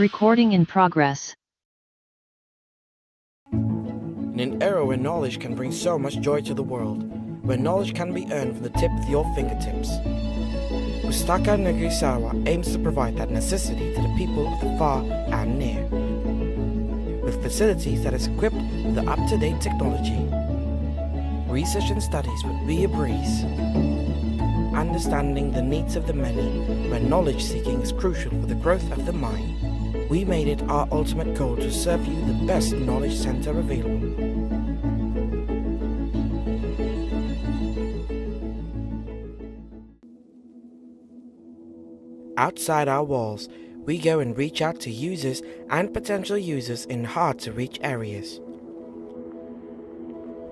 Recording in progress. In an era where knowledge can bring so much joy to the world, where knowledge can be earned from the tip of your fingertips, Pustaka Negeri Sarawak aims to provide that necessity to the people of the far and near, with facilities that is equipped with the up-to-date technology. Research and studies would be a breeze. Understanding the needs of the many, where knowledge seeking is crucial for the growth of the mind. We made it our ultimate goal to serve you the best knowledge center available. Outside our walls, we go and reach out to users and potential users in hard-to-reach areas.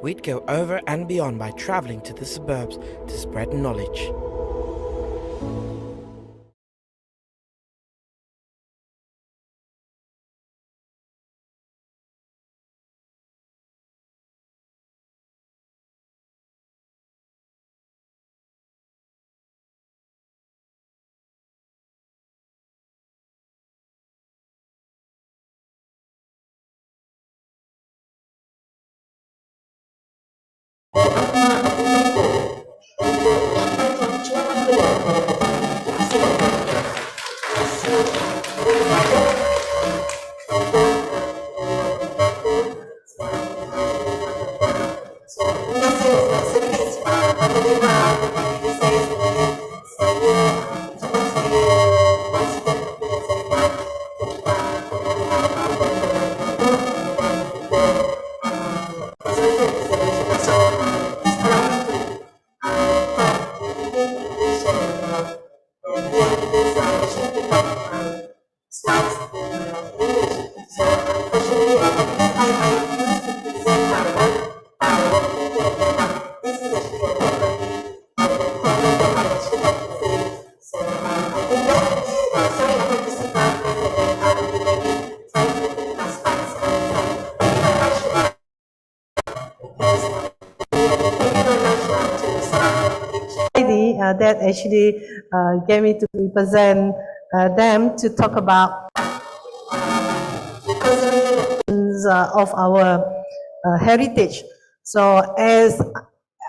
We'd go over and beyond by traveling to the suburbs to spread knowledge. That actually gave me to represent them to talk about of our heritage. So as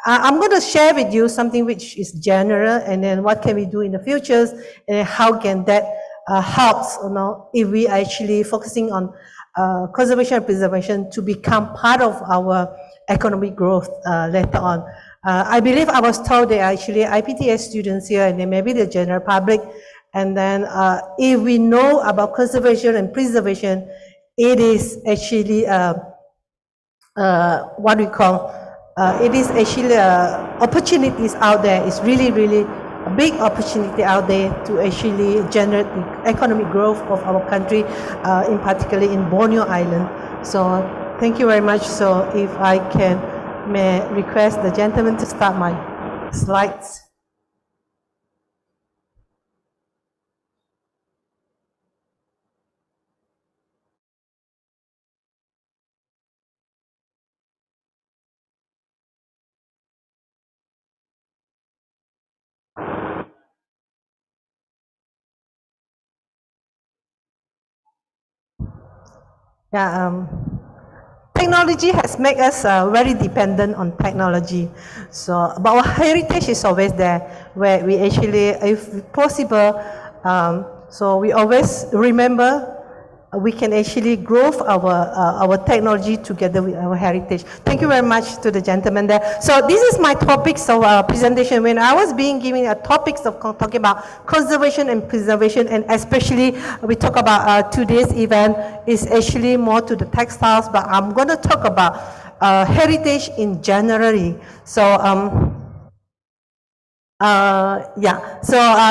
I'm going to share with you something which is general, and then what can we do in the futures, and how can that helps, if we actually focusing on conservation and preservation to become part of our economic growth later on. I believe I was told there are actually IPTS students here, and then maybe the general public. And then if we know about conservation and preservation, it is actually what we call, it is actually opportunities out there. It's really, really a big opportunity out there to actually generate the economic growth of our country, in particular in Borneo Island. So thank you very much. So if I may request the gentleman to start my slides. Yeah, technology has made us very dependent on technology. So, but our heritage is always there, where we actually, if possible, so we always remember we can actually grow our technology together with our heritage. Thank you very much to the gentleman there. So this is my topics of presentation. When I was being given a topics of talking about conservation and preservation, and especially we talk about today's event is actually more to the textiles, but I'm going to talk about heritage in generally. So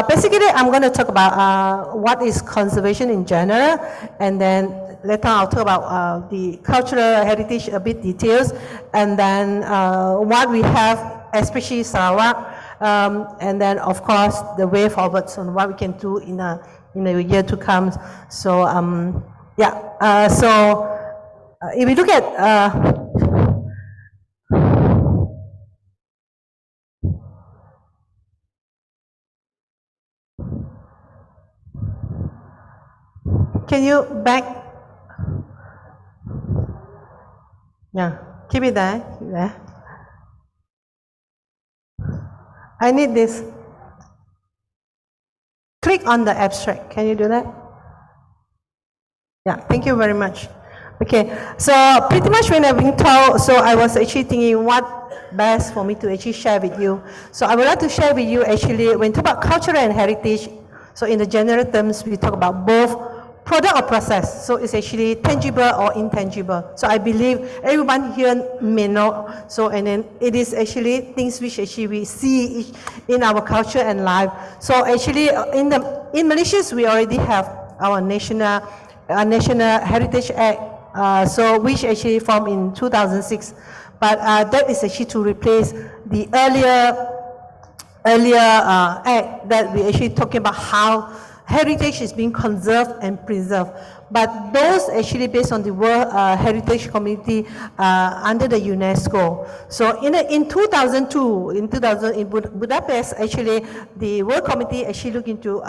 basically I'm going to talk about what is conservation in general, and then later I'll talk about the cultural heritage a bit details, and then what we have, especially Sarawak, and then of course the way forward on what we can do in a year to come. So if we look at Can you back? Yeah, keep it there. Keep it there. I need this. Click on the abstract. Can you do that? Yeah, thank you very much. Okay, so pretty much when I've been told, so I was actually thinking what best for me to actually share with you. So I would like to share with you actually, when we talk about culture and heritage, so in the general terms, we talk about both product or process. So it's actually tangible or intangible. So I believe everyone here may know. So and then it is actually things which actually we see in our culture and life. So actually in Malaysia, we already have our National Heritage Act, so which actually formed in 2006. But that is actually to replace the earlier act that we actually talking about how heritage is being conserved and preserved. But those actually based on the World Heritage Community under the UNESCO. So in 2002, in Budapest, actually the World Committee actually looked into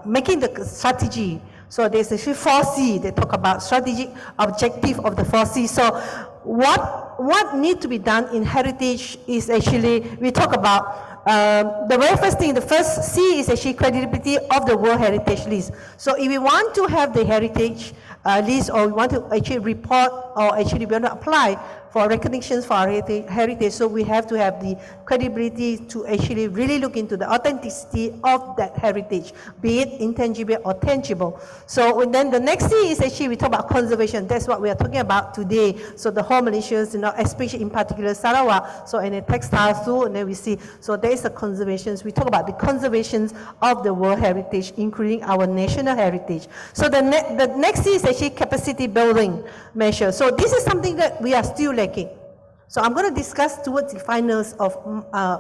making the strategy. So there's actually 4C, they talk about strategic objective of the 4C. So what needs to be done in heritage is actually, we talk about the very first thing, the first C is actually credibility of the World Heritage List. So if we want to have the heritage list, or we want to actually report, or actually we want to apply for recognitions for our heritage, so we have to have the credibility to actually really look into the authenticity of that heritage, be it intangible or tangible. So then the next thing is actually we talk about conservation. That's what we are talking about today. So the whole Malaysians, especially in particular Sarawak, so in the textiles too, and then we see, so there is a conservation. We talk about the conservation of the World Heritage, including our national heritage. So the next thing is actually capacity building measure. So this is something that we are still lacking. So I'm going to discuss towards the finals of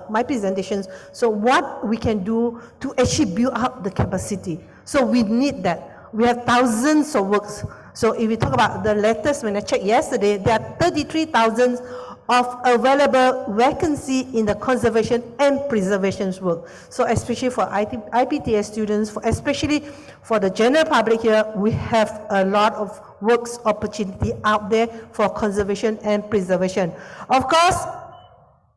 my presentations. So what we can do to actually build up the capacity. So we need that. We have thousands of works. So if we talk about the latest, when I checked yesterday, there are 33,000 of available vacancy in the conservation and preservation work. So especially for IPTS students, especially for the general public here, we have a lot of works opportunity out there for conservation and preservation. Of course,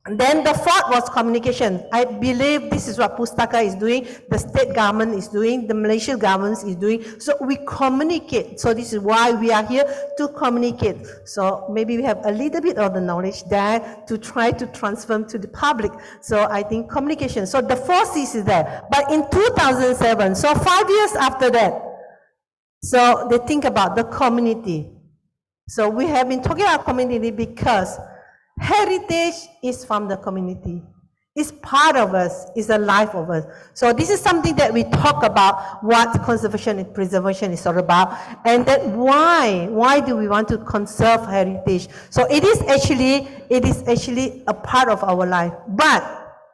then the fourth was communication. I believe this is what Pustaka is doing, the state government is doing, the Malaysian government is doing. So we communicate. So this is why we are here, to communicate. So maybe we have a little bit of the knowledge there to try to transform to the public. So I think communication. So the 4Cs is there. But in 2007, so 5 years after that, so they think about the community. So we have been talking about community because heritage is from the community. It's part of us, it's the life of us. So this is something that we talk about, what conservation and preservation is all about, and that why do we want to conserve heritage? So it is actually a part of our life. But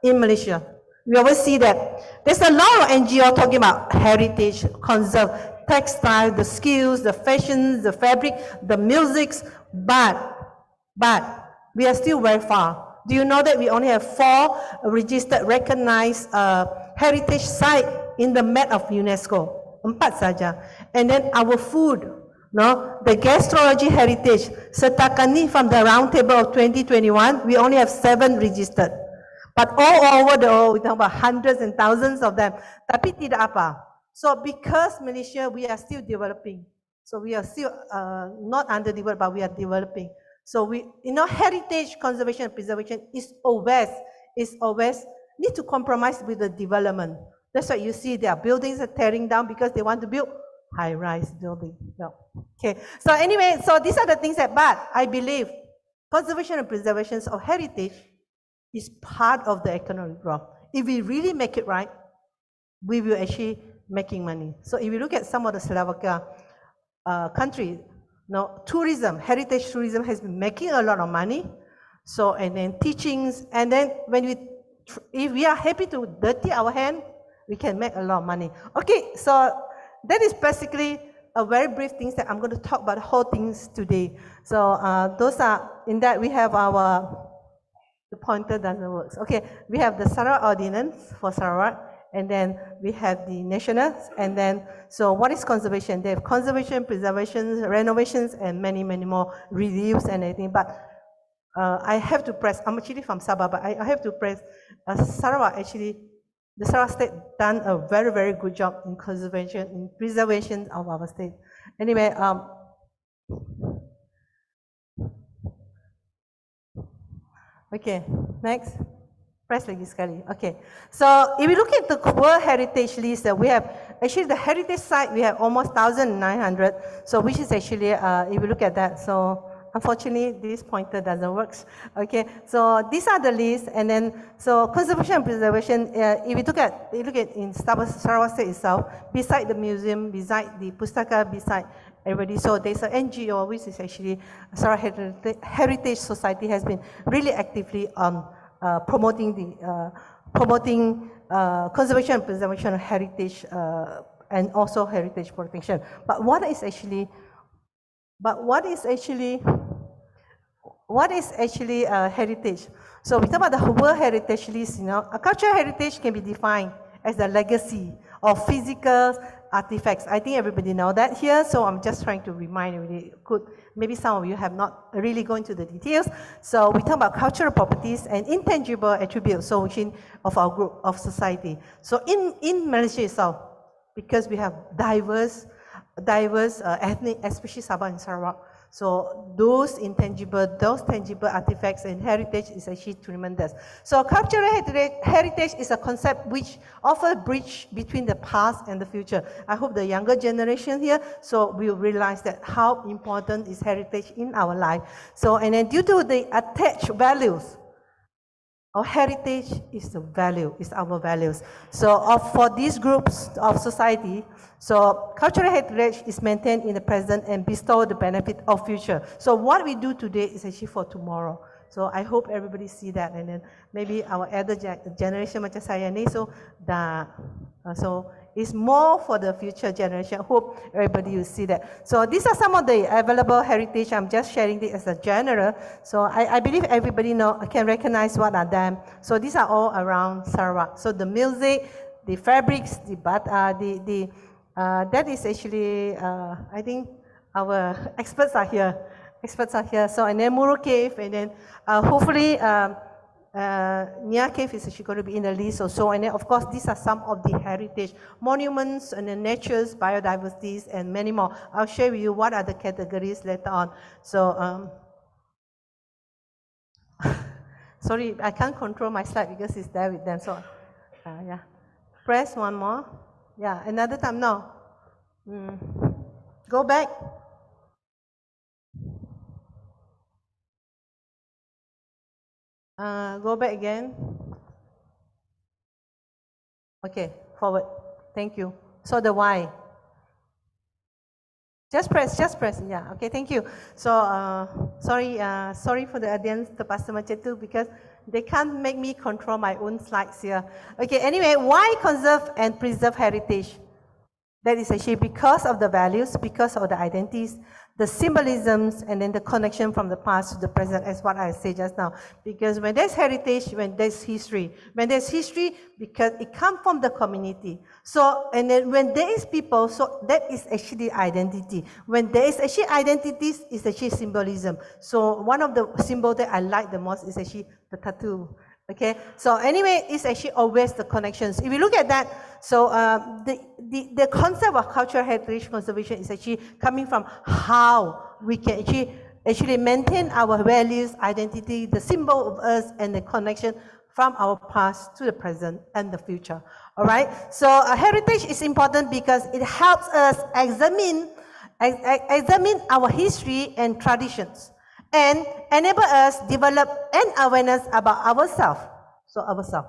in Malaysia, we always see that there's a lot of NGO talking about heritage, conserve, textile, the skills, the fashions, the fabric, the musics, but we are still very far. Do you know that we only have 4 registered, recognized heritage sites in the map of UNESCO? 4 saja. And then our food, no, the gastrology heritage, setakat ni from the round table of 2021, we only have 7 registered. But all over the world, we talk about hundreds and thousands of them. Tapi tidak apa. So because Malaysia, we are still developing. So we are still not underdeveloped, but we are developing. So we, heritage, conservation, and preservation is always need to compromise with the development. That's why you see their buildings are tearing down because they want to build high-rise building. No. Okay. So anyway, so these are the things that, but I believe conservation and preservation of heritage is part of the economic growth. If we really make it right, we will actually making money. So if you look at some of the Sarawakiana countries, now tourism, heritage tourism has been making a lot of money. So, and then teachings, and then if we are happy to dirty our hand, we can make a lot of money. Okay, so that is basically a very brief things that I'm going to talk about the whole things today. So those are, in that we have the pointer doesn't work. Okay, we have the Sarawak Ordinance for Sarawak, and then we have the national, and then, so what is conservation? They have conservation, preservation, renovations, and many, many more reviews and everything. But I have to press, I'm actually from Sabah, but I have to press, Sarawak actually, the Sarawak state done a very, very good job in conservation, in preservation of our state. Anyway, okay, next. Press lagi sekali. Okay, so if you look at the World Heritage List, we have actually the heritage site, we have almost 1,900. So which is actually, if you look at that, so unfortunately this pointer doesn't work. Okay, so these are the lists, and then so conservation and preservation. If you look at in Sarawak State itself, beside the museum, beside the Pustaka, beside everybody. So there's an NGO which is actually Sarawak Heritage Society has been really actively promoting conservation and preservation of heritage and also heritage protection. But what is actually heritage? So we talk about the World Heritage List. You know, a cultural heritage can be defined as the legacy of physical artifacts. I think everybody know that here, so I'm just trying to remind you. Maybe some of you have not really gone into the details. So we talk about cultural properties and intangible attributes, so within of our group of society. So in Malaysia itself, because we have diverse ethnic, especially Sabah and Sarawak. So those tangible artifacts and heritage is actually tremendous. So cultural heritage is a concept which offers a bridge between the past and the future. I hope the younger generation here will realize that how important is heritage in our life. So, and then due to the attached values, our heritage is the value, is our values. So for these groups of society, so cultural heritage is maintained in the present and bestow the benefit of future. So what we do today is actually for tomorrow. So I hope everybody see that, and then maybe our elder generation macam saya ni, so it's more for the future generation. Hope everybody will see that. So these are some of the available heritage. I'm just sharing it as a general. So I believe everybody can recognize what are them. So these are all around Sarawak. So the music, the fabrics, that is actually, I think our experts are here. So, and then Muro Cave, and then hopefully Nia Cave is actually going to be in the list also. And then of course these are some of the heritage monuments and then natures, biodiversities, and many more. I'll share with you what are the categories later on. So sorry, I can't control my slide because it's there with them. So yeah, press one more. Yeah, another time. No. Go back. Go back again. Okay, forward. Thank you. So the why. Just press. Yeah. Okay, thank you. So sorry for the audience terpaksa macam tu because they can't make me control my own slides here. Okay, anyway, why conserve and preserve heritage? That is actually because of the values, because of the identities, the symbolisms, and then the connection from the past to the present, as what I said just now. Because when there's heritage, when there's history, because it comes from the community. So, and then when there is people, so that is actually identity. When there is actually identities, it's actually symbolism. So one of the symbols that I like the most is actually the tattoo. Okay, so anyway, it's actually always the connections. If you look at that, so the concept of cultural heritage conservation is actually coming from how we can actually maintain our values, identity, the symbol of us, and the connection from our past to the present and the future. All right, so heritage is important because it helps us examine our history and traditions, and enable us develop an awareness about ourselves. So ourselves,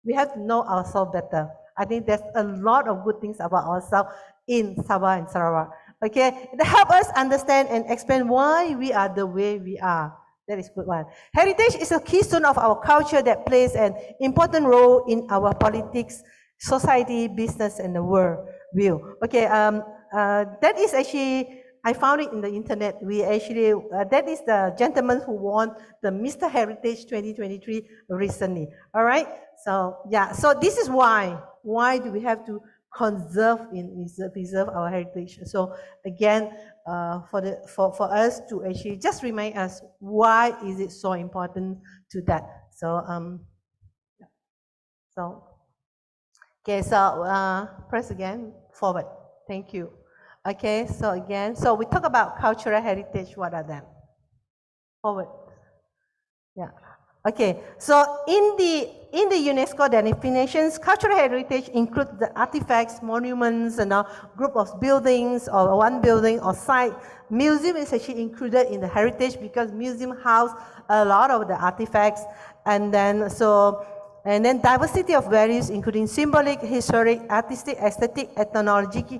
we have to know ourselves better. I think there's a lot of good things about ourselves in Sabah and Sarawak. Okay, it helps us understand and explain why we are the way we are. That is a good one. Heritage is a keystone of our culture that plays an important role in our politics, society, business, and the world view. Okay, that is actually, I found it in the internet. We actually, that is the gentleman who won the Mr. Heritage 2023 recently. All right. So yeah, so this is why why do we have to preserve our heritage? So again, for us to actually just remind us why is it so important to that. So okay, so press again, forward. Thank you. Okay, so again, so we talk about cultural heritage. What are them? Forward. Yeah. Okay, so in the UNESCO definitions, cultural heritage includes the artifacts, monuments, and a group of buildings, or one building or site. Museum is actually included in the heritage because museum house a lot of the artifacts, and then diversity of values, including symbolic, historic, artistic, aesthetic, ethnological,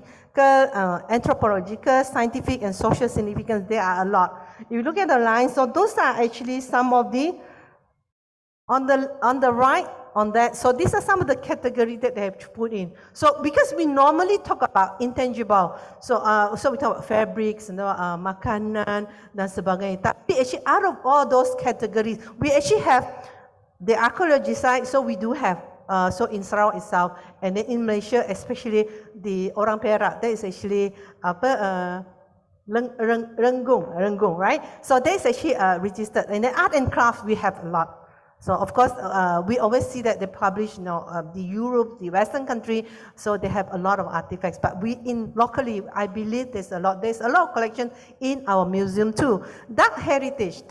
anthropological, scientific, and social significance. There are a lot. If you look at the lines, so those are actually some of the on the right on that. So these are some of the categories that they have put in. So because we normally talk about intangible, so we talk about fabrics, makanan dan sebagainya. Tapi actually out of all those categories, we actually have the archaeology side. So we do have so in Sarawak itself, and then in Malaysia, especially the Orang Perak, that is actually Renggong, right? So that is actually registered. And then art and craft, we have a lot. So of course, we always see that they publish, the Europe, the Western country, so they have a lot of artifacts. But locally, I believe there's a lot of collection in our museum too. That heritage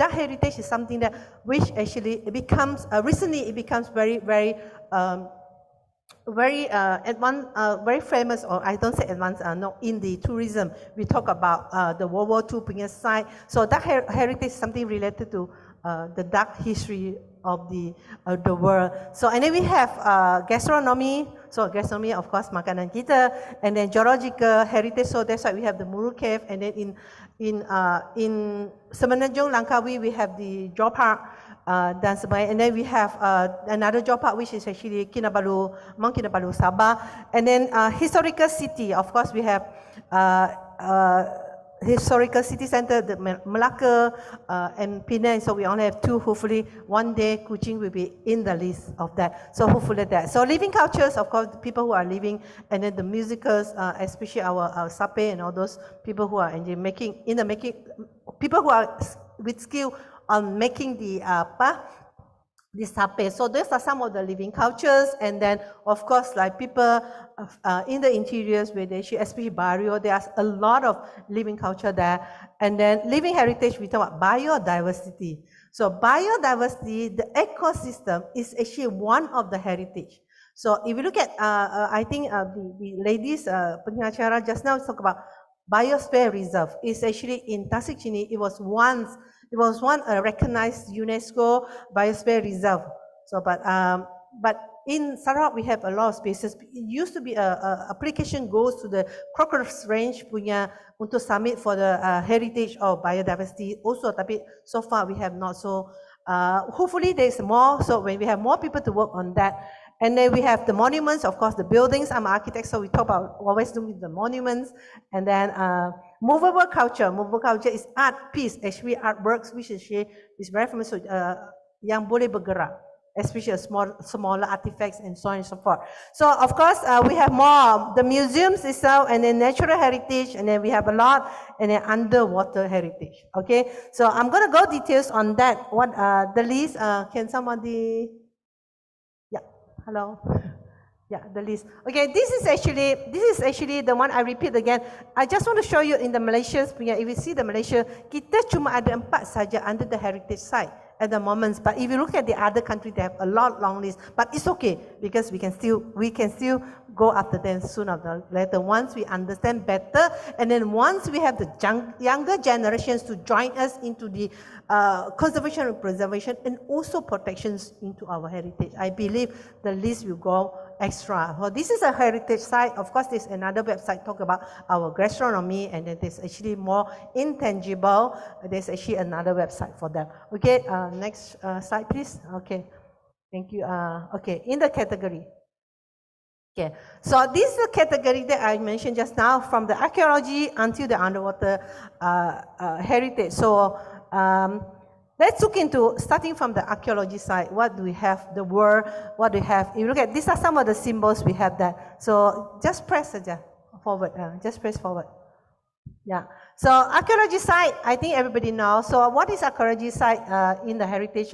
is something that which actually it becomes recently it becomes very advanced, very famous, or I don't say advanced, no, in the tourism. We talk about the World War II punya site. So that heritage is something related to the dark history of the world. So and then we have gastronomy. So gastronomy, of course, makanan kita, and then geological heritage. So that's why we have the Muru Cave, and then in Semenanjung, Langkawi, we have the Jaw Park. And then we have another Jaw Park, which is actually Mount Kinabalu, Sabah. And then historical city, of course, we have historical city center, the Melaka and Penang. So we only have two. Hopefully one day Kuching will be in the list of that. So hopefully that. So living cultures, of course, people who are living, and then the musicals, especially our sape and all those people who are people who are with skill on making the sape. So those are some of the living cultures, and then of course like people in the interiors where they especially barrio, there's a lot of living culture there. And then living heritage, we talk about biodiversity. So biodiversity, the ecosystem is actually one of the heritage. So if you look at, I think the ladies pengacara just now talk about biosphere reserve. It's actually in Tasik Chini. It was one recognized UNESCO biosphere reserve. So, but in Sarawak we have a lot of spaces. It used to be application goes to the Crocodile's Range punya untuk submit for the heritage of biodiversity also. Tapi so far we have not. So hopefully there's more. So when we have more people to work on that. And then we have the monuments, of course, the buildings. I'm an architect, so we talk about always doing the monuments. And then movable culture. Movable culture is art piece, actually artworks, which is very famous. So, yang boleh bergerak, especially smaller artifacts and so on and so forth. So of course, we have more the museums itself, and then natural heritage, and then we have a lot, and then underwater heritage. Okay, so I'm going to go details on that. What the list? Can somebody? Hello. Yeah, the list. Okay, this is actually the one I repeat again. I just want to show you in the Malaysia. If you see the Malaysia, kita cuma ada 4 saja under the heritage site at the moment. But if you look at the other country, they have a long list. But it's okay because we can still go after them sooner or later once we understand better, and then once we have the younger generations to join us into the conservation and preservation and also protections into our heritage. I believe the list will go extra. Well, this is a heritage site. Of course, there's another website talk about our gastronomy, and then there's actually more intangible. There's actually another website for that. Okay, next slide, please. Okay, thank you. Okay, in the category. Okay, so this is the category that I mentioned just now, from the archaeology until the underwater heritage. So let's look into, starting from the archaeology side, what do we have, the word, what do we have. If you look at, these are some of the symbols we have there. So just press forward, just press forward. Yeah. So archaeology site, I think everybody knows. So what is archaeology site in the heritage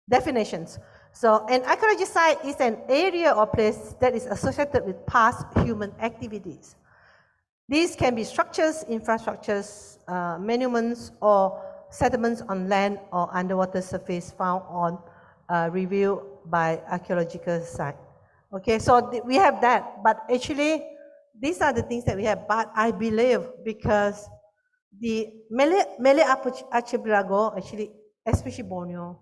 definitions? So an archaeology site is an area or place that is associated with past human activities. These can be structures, infrastructures, monuments, or settlements on land or underwater surface found on review by archaeological site. Okay, so we have that, but actually these are the things that we have. But I believe because the Malay Archipelago, actually, especially Borneo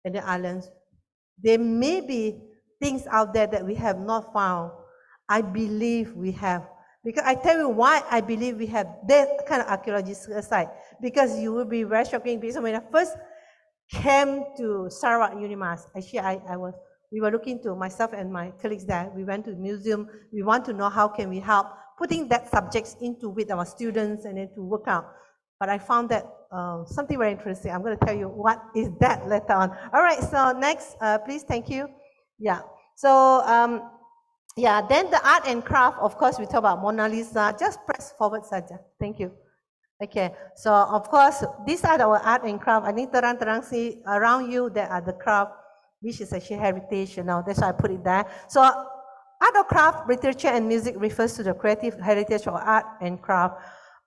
and the islands, there may be things out there that we have not found. I believe we have. Because I tell you why I believe we have that kind of archaeological site. Because you will be very shocking. Because when I first came to Sarawak Unimas, actually we were looking to, myself and my colleagues there, we went to the museum, we want to know how can we help putting that subjects into with our students and then to work out. But I found that something very interesting. I'm going to tell you what is that later on. All right, so next, please, thank you. Yeah, so yeah, then the art and craft, of course, we talk about Mona Lisa. Just press forward saja. Thank you. Okay, so of course, these are our art and craft. I think terang-terang see around you, there are the craft, which is actually heritage, you know, that's why I put it there. So art or craft, literature and music refers to the creative heritage of art and craft,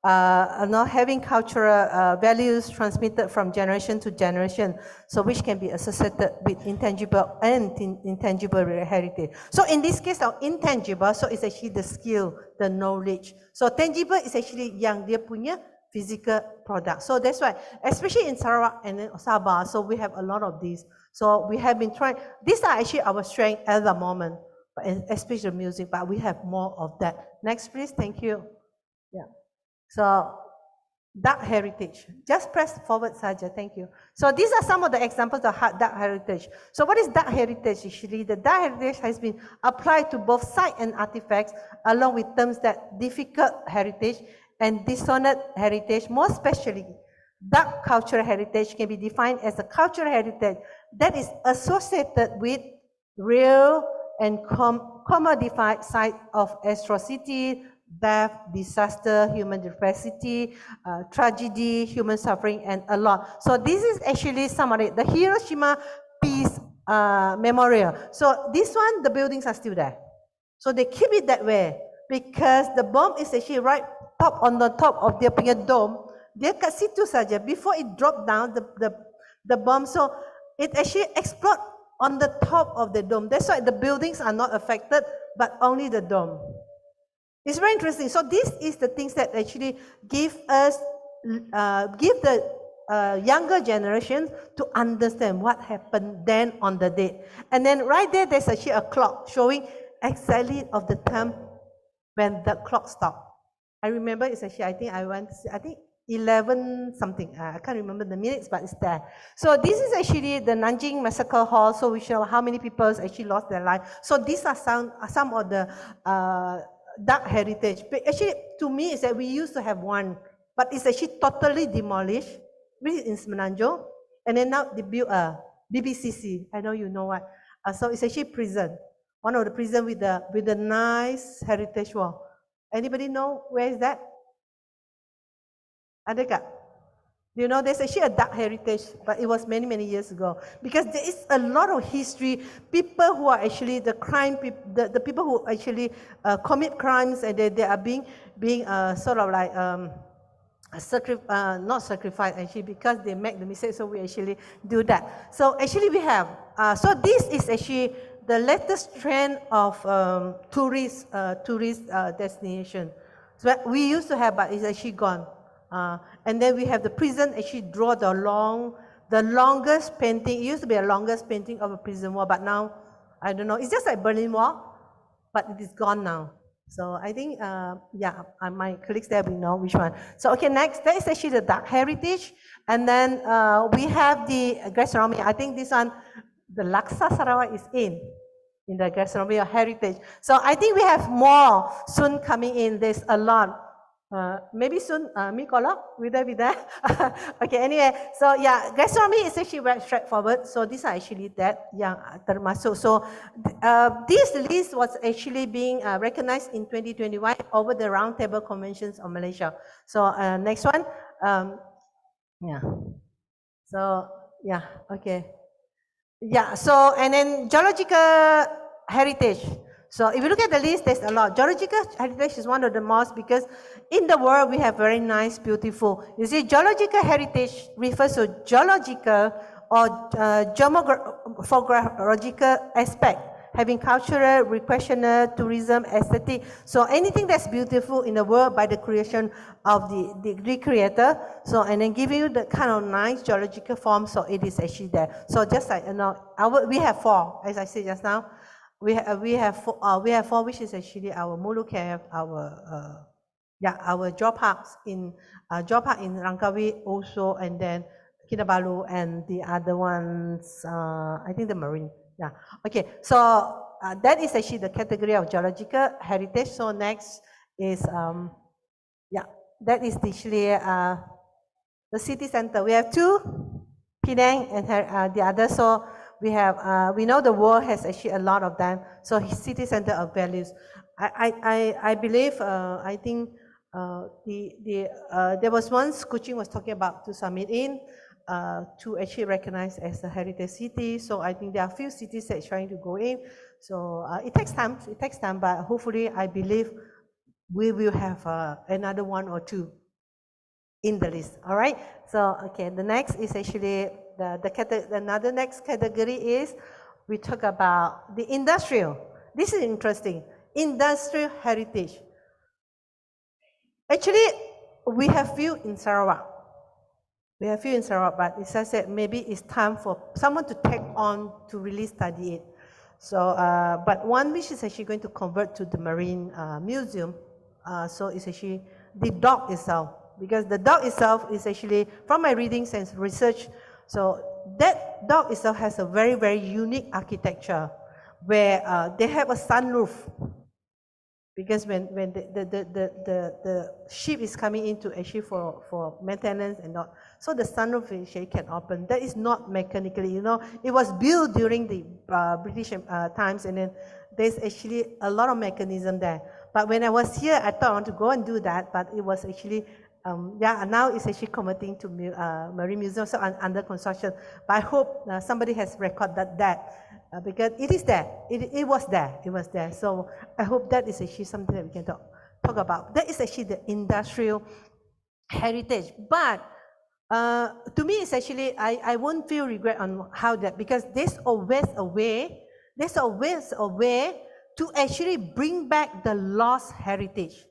having cultural values transmitted from generation to generation, so which can be associated with intangible and intangible heritage. So in this case of intangible, so it's actually the skill, the knowledge. So tangible is actually yang dia punya physical product. So that's why, especially in Sarawak and in Sabah, so we have a lot of these. So we have been trying, these are actually our strength at the moment, especially music, but we have more of that. Next, please, thank you. Yeah. So, dark heritage. Just press forward saja, thank you. So these are some of the examples of dark heritage. So what is dark heritage actually? The dark heritage has been applied to both site and artifacts, along with terms that difficult heritage and dishonored heritage. More especially, dark cultural heritage can be defined as a cultural heritage that is associated with real and commodified site of atrocity, death, disaster, human diversity, tragedy, human suffering, and a lot. So this is actually some of it. The Hiroshima Peace Memorial. So this one, the buildings are still there. So they keep it that way because the bomb is actually right on the top of their dome. Dia kat situ saja before it dropped down the bomb. So it actually explode on the top of the dome. That's why the buildings are not affected, but only the dome. It's very interesting. So this is the things that actually give the younger generations to understand what happened then on the day. And then right there, there's actually a clock showing exactly of the time when the clock stopped. I remember it's actually, I think 11 something. I can't remember the minutes, but it's there. So this is actually the Nanjing Massacre Hall. So we show how many people actually lost their life. So these are some of the dark heritage. But actually, to me, is that we used to have one, but it's actually totally demolished, which is in Semenanjung, and then now they built a BBCC. I know you know what. So it's actually prison, one of the prison with the nice heritage wall. Anybody know where is that? Adeka? You know, there's actually a dark heritage, but it was many, many years ago. Because there is a lot of history, people who are actually the crime, the people who actually commit crimes, and they are being sort of like, not sacrificed actually, because they make the mistake, so we actually do that. So actually we have, so this is actually the latest trend of tourist destination. So we used to have, but it's actually gone. And then we have the prison actually draw the longest painting. It used to be the longest painting of a prison wall, but now, I don't know, it's just like Berlin Wall, but it is gone now. So I think, yeah, my colleagues there will know which one. So okay, next, that is actually the dark heritage. And then we have the gastronomy. I think this one, the Laksa Sarawak is in the gastronomy of heritage. So I think we have more soon coming in. There's a lot. Maybe soon, mi kolok, will there be there? Okay, anyway, so yeah, gastronomy is actually very straightforward. So these are actually that yang termasuk. So this list was actually being recognized in 2021 over the Roundtable Conventions of Malaysia. So next one, yeah. So yeah, okay. Yeah, so and then geological heritage. So if you look at the list, there's a lot. Geological heritage is one of the most because in the world we have very nice, beautiful. You see, geological heritage refers to geological or geomorphological aspect, having cultural, recreational, tourism, aesthetic. So anything that's beautiful in the world by the creation of the creator. So and then giving you the kind of nice geological form. So it is actually there. So just like we have four, as I said just now. We have four, which is actually our Mulu Cave, our job parks in Langkawi also, and then Kinabalu, and the other ones, I think the marine. Yeah. Okay. So that is actually the category of geological heritage. So next is that is actually the city center. We have two, Penang and the other. So we know the world has actually a lot of them. So city center of values. I believe I think there was once Kuching was talking about to submit in to actually recognize as a heritage city. So I think there are a few cities that are trying to go in. So it takes time. But hopefully I believe we will have another one or two in the list. All right. So okay, the next is actually another next category is we talk about the industrial. This is interesting. Industrial heritage. Actually, we have few in Sarawak. But as I said, maybe it's time for someone to take on to really study it. So, but one which is actually going to convert to the Marine Museum. So it's actually the dock itself, because the dock itself is actually, from my readings and research, so that dock itself has a very, very unique architecture where they have a sunroof. Because when the ship is coming into actually for maintenance and not, so the sunroof actually can open. That is not mechanically, it was built during the British times, and then there's actually a lot of mechanism there. But when I was here, I thought I want to go and do that, but it was actually, now it's actually converting to Marine Museum, so under construction. But I hope somebody has recorded that. Because it is there, it was there. So I hope that is actually something that we can talk about. That is actually the industrial heritage. But to me, it's actually, I won't feel regret on how that, because there's always a way to actually bring back the lost heritage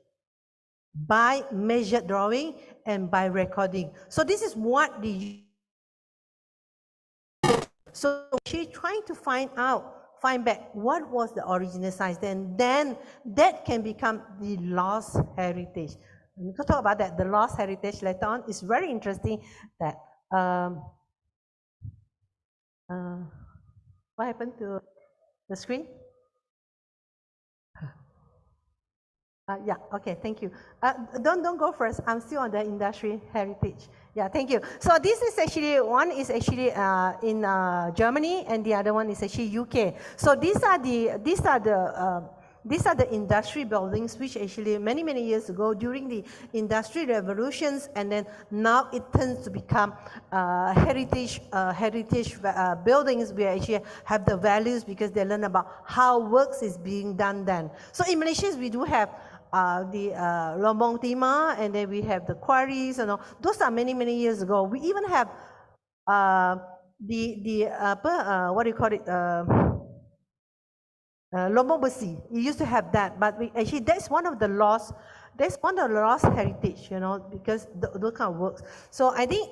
by measured drawing and by recording. So this is what so she's trying to find back what was the original size, then that can become the lost heritage. And to talk about that, the lost heritage later on, is very interesting that what happened to the screen? Yeah, okay, thank you. Don't go first. I'm still on the industry heritage. Yeah, thank you. So this is actually, one is actually in Germany, and the other one is actually UK. So these are the industry buildings which actually many years ago during the industrial revolutions, and then now it turns to become heritage buildings where actually have the values, because they learn about how works is being done then. So in Malaysia we do have the Lombong Timah, and then we have the quarries and all. Those are many years ago. We even have what do you call it? Lombong Besi. We used to have that, but actually that's one of the lost. That's one of the lost heritage, because those kind of works. So I think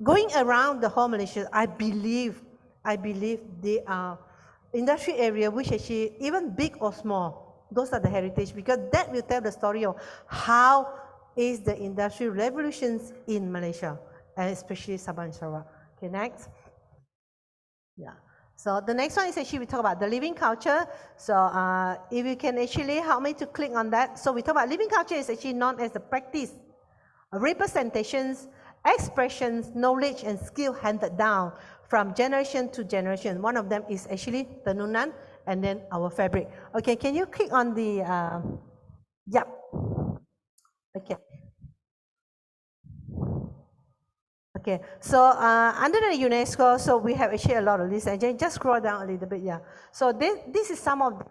going around the whole Malaysia, I believe they are industry area which actually, even big or small, those are the heritage, because that will tell the story of how is the industrial revolutions in Malaysia, and especially Sabah and Sarawak. Okay, next. Yeah. So the next one is actually we talk about the living culture. So if you can actually help me to click on that. So we talk about living culture is actually known as the practice, representations, expressions, knowledge and skill handed down from generation to generation. One of them is actually tenunan and then our fabric. Okay, can you click on the, yep. Okay. Okay, so under the UNESCO, so we have actually a lot of lists, and just scroll down a little bit, yeah. So this is some of,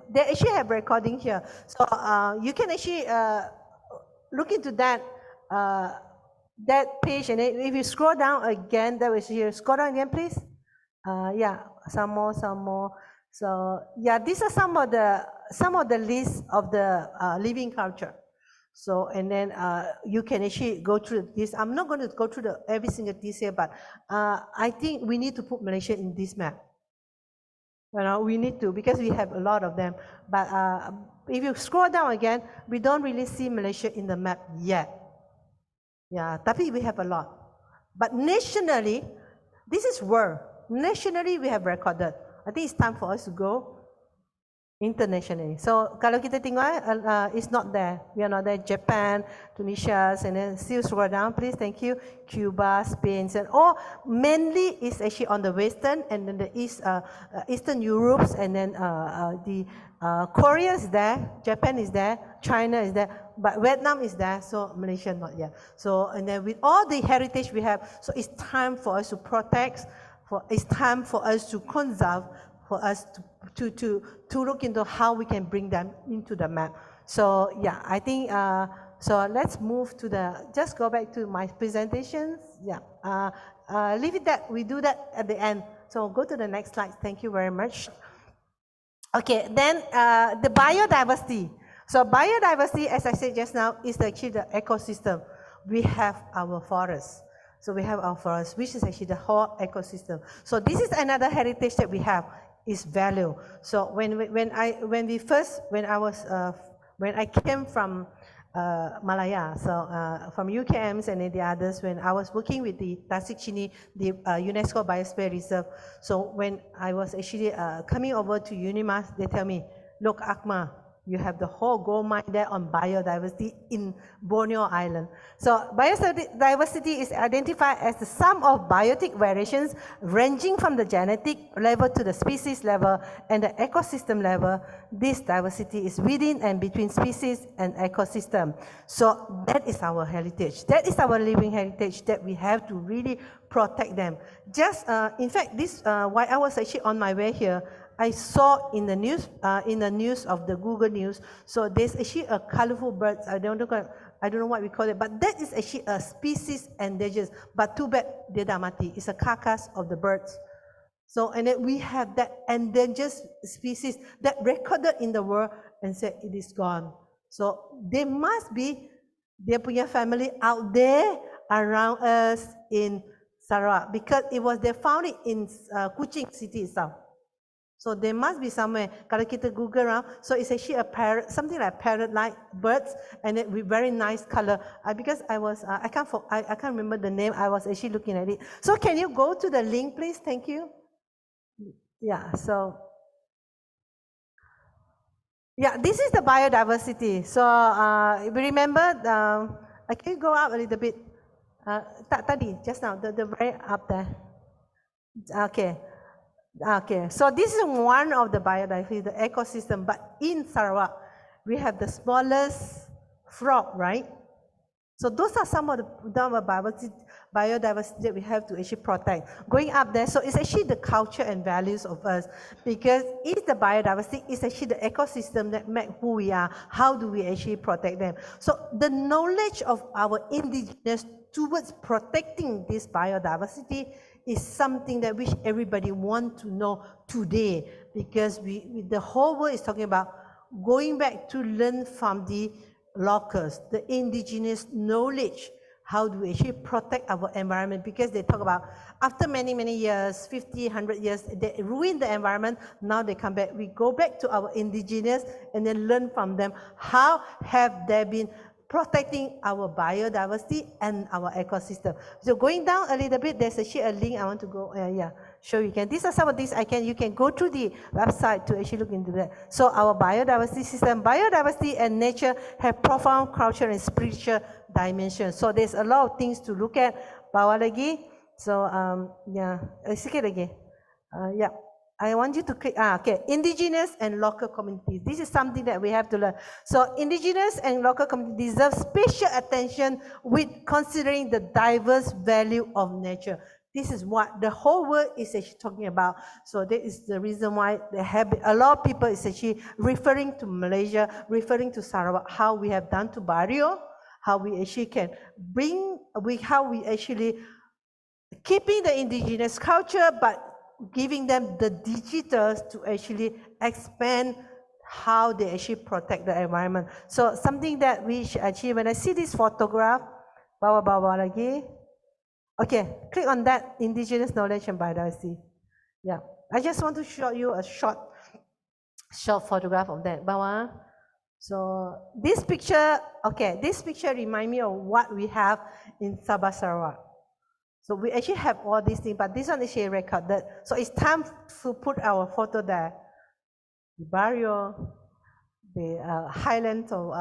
they actually have recording here. So you can actually look into that, that page, and if you scroll down again, that was here, scroll down again, please. Yeah, some more. So yeah, these are some of the lists of the living culture. So, and then you can actually go through this. I'm not going to go through every single detail, but I think we need to put Malaysia in this map. You know, we need to, because we have a lot of them. But if you scroll down again, we don't really see Malaysia in the map yet. Yeah, tapi we have a lot. But nationally, this is world. Nationally, we have recorded. I think it's time for us to go internationally. So kalau kita tengok, it's not there. We are not there. Japan, Tunisia, and then still scroll down, please. Thank you. Cuba, Spain, and all mainly is actually on the Western and then the Eastern Europes, and then the Korea is there, Japan is there, China is there, but Vietnam is there. So Malaysia not yet. So and then with all the heritage we have, so it's time for us to protect. It's time for us to conserve. For us to look into how we can bring them into the map. So yeah, I think, so let's move to just go back to my presentations. Yeah, leave it that, we do that at the end. So go to the next slide, thank you very much. Okay, then the biodiversity. So biodiversity, as I said just now, is actually the ecosystem. We have our forests. So we have our forest, which is actually the whole ecosystem. So this is another heritage that we have, is value. So when I came from Malaya, so from UKMs and the others, when I was working with the Tasik Chini, the UNESCO Biosphere Reserve. So when I was actually coming over to UNIMAS, they tell me, look, Akma, you have the whole gold mine there on biodiversity in Borneo Island. So biodiversity is identified as the sum of biotic variations ranging from the genetic level to the species level and the ecosystem level. This diversity is within and between species and ecosystem. So that is our heritage. That is our living heritage that we have to really protect them. Just, in fact, this, while I was actually on my way here, I saw in the news of the Google News, so there's actually a colorful bird, I don't know what we call it, but that is actually a species endangered, but too bad, dia dah mati. It's a carcass of the birds. So, and then we have that endangered species that recorded in the world and said it is gone. So, there must be dia punya family out there around us in Sarawak, because they found it in Kuching city itself. So there must be somewhere. Kalau kita Google around, so it's actually a parrot, something like parrot-like birds, and it with very nice color. Because I can't remember the name. I was actually looking at it. So can you go to the link, please? Thank you. Yeah. So yeah, this is the biodiversity. So remember, can you go up a little bit? Tadi, just now, the very up there. Okay. Okay, so this is one of the biodiversity, the ecosystem, but in Sarawak, we have the smallest frog, right? So those are some of the biodiversity that we have to actually protect. Going up there, so it's actually the culture and values of us, because it's the biodiversity, it's actually the ecosystem that make who we are. How do we actually protect them? So the knowledge of our indigenous towards protecting this biodiversity is something that which everybody wants to know today, because the whole world is talking about going back to learn from the locals, the indigenous knowledge. How do we actually protect our environment? Because they talk about after many, many years, 50, 100 years, they ruin the environment. Now they come back. We go back to our indigenous and then learn from them. How have they been protecting our biodiversity and our ecosystem? So going down a little bit, there's actually a link I want to go, yeah. show you can. These are some of these you can go to the website to actually look into that. So our biodiversity system, biodiversity and nature have profound cultural and spiritual dimensions. So there's a lot of things to look at. Bawa lagi. So yeah, sikit lagi. Yeah. I want you to click, okay, indigenous and local communities. This is something that we have to learn. So indigenous and local communities deserve special attention with considering the diverse value of nature. This is what the whole world is actually talking about. So that is the reason why a lot of people is actually referring to Malaysia, referring to Sarawak, how we have done to Barrio, how we actually can bring, how we actually keeping the indigenous culture, but giving them the digitals to actually expand how they actually protect the environment. So something that we should achieve, when I see this photograph, bawa lagi. Okay, click on that, indigenous knowledge and biodiversity. Yeah, I just want to show you a short photograph of that. Bawa. So this picture, okay, this picture reminds me of what we have in Sabah, Sarawak. So we actually have all these things, but this one is actually recorded. So it's time to put our photo there. The barrio, the highlands of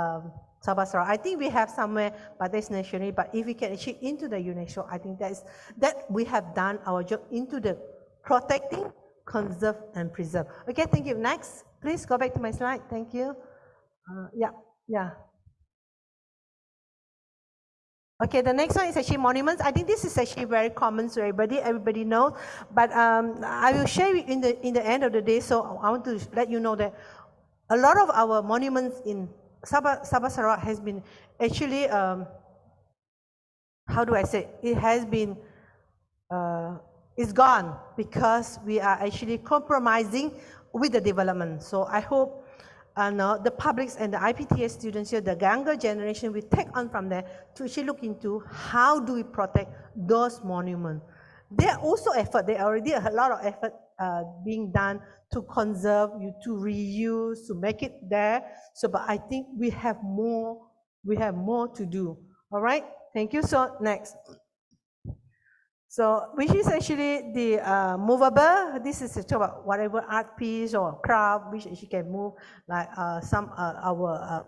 Sabah Sarawak. I think we have somewhere, but that's nationally. But if we can achieve into the UNESCO, I think that we have done our job into the protecting, conserve, and preserve. Okay, thank you. Next, please go back to my slide. Thank you. Yeah. Okay, the next one is actually monuments. I think this is actually very common to everybody. Everybody knows, but I will share it in the end of the day. So I want to let you know that a lot of our monuments in Sabah Sarawak has been actually how do I say? It has been it's gone because we are actually compromising with the development. So I hope the publics and the IPTS students here, the younger generation, will take on from there to actually look into how do we protect those monuments. There are also effort, there are already a lot of effort being done to conserve, to reuse, to make it there. So, but I think we have more to do. All right, thank you. So next. So, which is actually the movable. This is about whatever art piece or craft which actually can move, like some our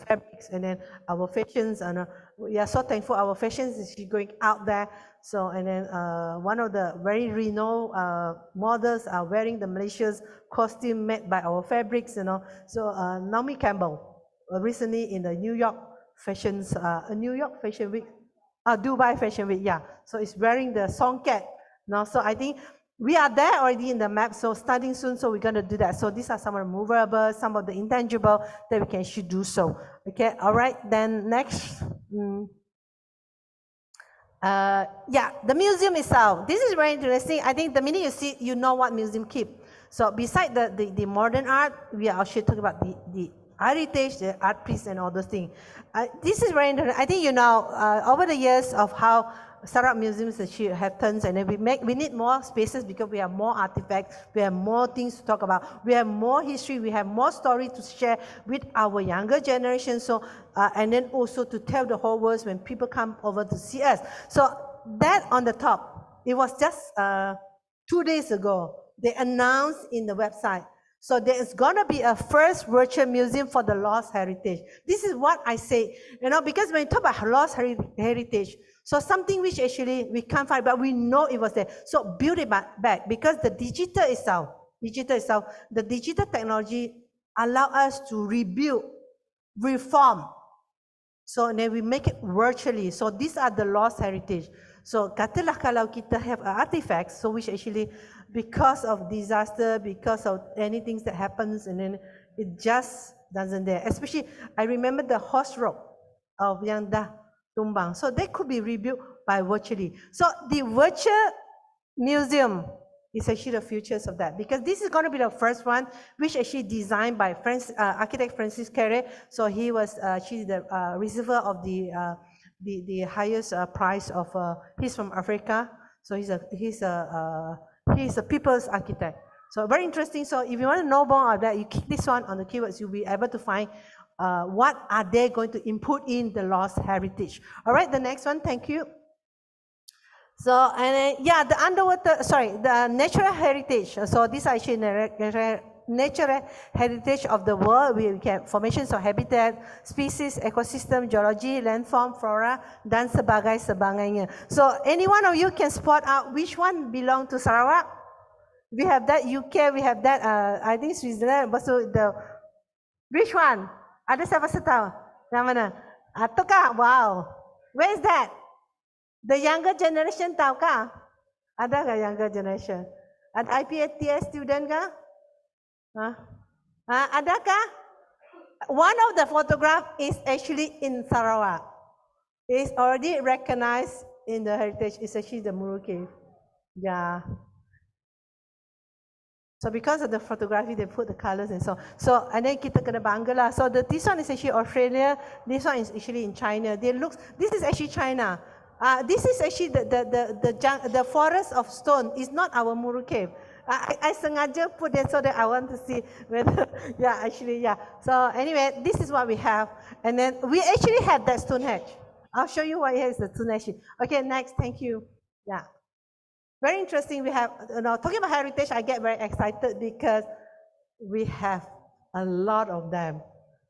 fabrics and then our fashions. And we are so thankful our fashions is going out there. So, and then one of the very renowned models are wearing the Malaysia's costume made by our fabrics. You know, so Naomi Campbell recently in the New York Fashion Week. Dubai Fashion Week, yeah. So it's wearing the songket. Now, so I think we are there already in the map. So starting soon, so we're going to do that. So these are some of the movable, some of the intangible that we can should do so. Okay, all right. Then next, yeah, the museum itself. This is very interesting. I think the minute you see, you know what museum keep. So beside the modern art, we are actually talking about the heritage, the art piece, and all those things. This is very interesting. I think you know over the years of how Sarawak museums have tons, and then we need more spaces because we have more artifacts, we have more things to talk about, we have more history, we have more story to share with our younger generation. So and then also to tell the whole world when people come over to see us. So that on the top, it was just 2 days ago they announced in the website. So there is going to be a first virtual museum for the lost heritage. This is what I say, you know, because when you talk about lost heritage, so something which actually we can't find, but we know it was there. So build it back because the digital itself, the digital technology allow us to rebuild, reform. So then we make it virtually. So these are the lost heritage. So katalah kalau kita have artifacts, so which actually because of disaster, because of anything that happens, and then it just doesn't there. Especially, I remember the horse rock of yang dah tumbang. So they could be rebuilt by virtually. So the virtual museum is actually the futures of that, because this is going to be the first one, which actually designed by architect Francis Carey. So he was actually the receiver of the highest prize of. He's from Africa, so he's a people's architect. So very interesting. So if you want to know more about that, you click this one on the keywords, you'll be able to find what are they going to input in the lost heritage. All right, the next one, thank you. So, and yeah, the underwater, sorry, the natural heritage. So these are actually natural heritage of the world. We get formations of habitat, species, ecosystem, geology, landform, flora, dan sebagainya. So any one of you can spot out which one belong to Sarawak. We have that UK, we have that, I think Switzerland. So which one? Ada siapa tahu? Yang mana? Ataukah? Wow. Where is that? The younger generation tahu kah? Ada nggak younger generation? Ada IPATS student kah? Huh? Adakah? One of the photograph is actually in Sarawak. It's already recognized in the heritage. It's actually the Muru Cave. Yeah. So because of the photography, they put the colors and so on. So, and then kita kena bangga lah. So this one is actually Australia. This one is actually in China. This is actually China. This is actually the forest of stone. It's not our Muru Cave. I sengaja put it so that I want to see whether, yeah, actually, yeah. So anyway, this is what we have. And then we actually have that Stonehenge. I'll show you what is the Stonehenge. Okay, next, thank you. Yeah. Very interesting. We have, talking about heritage, I get very excited because we have a lot of them.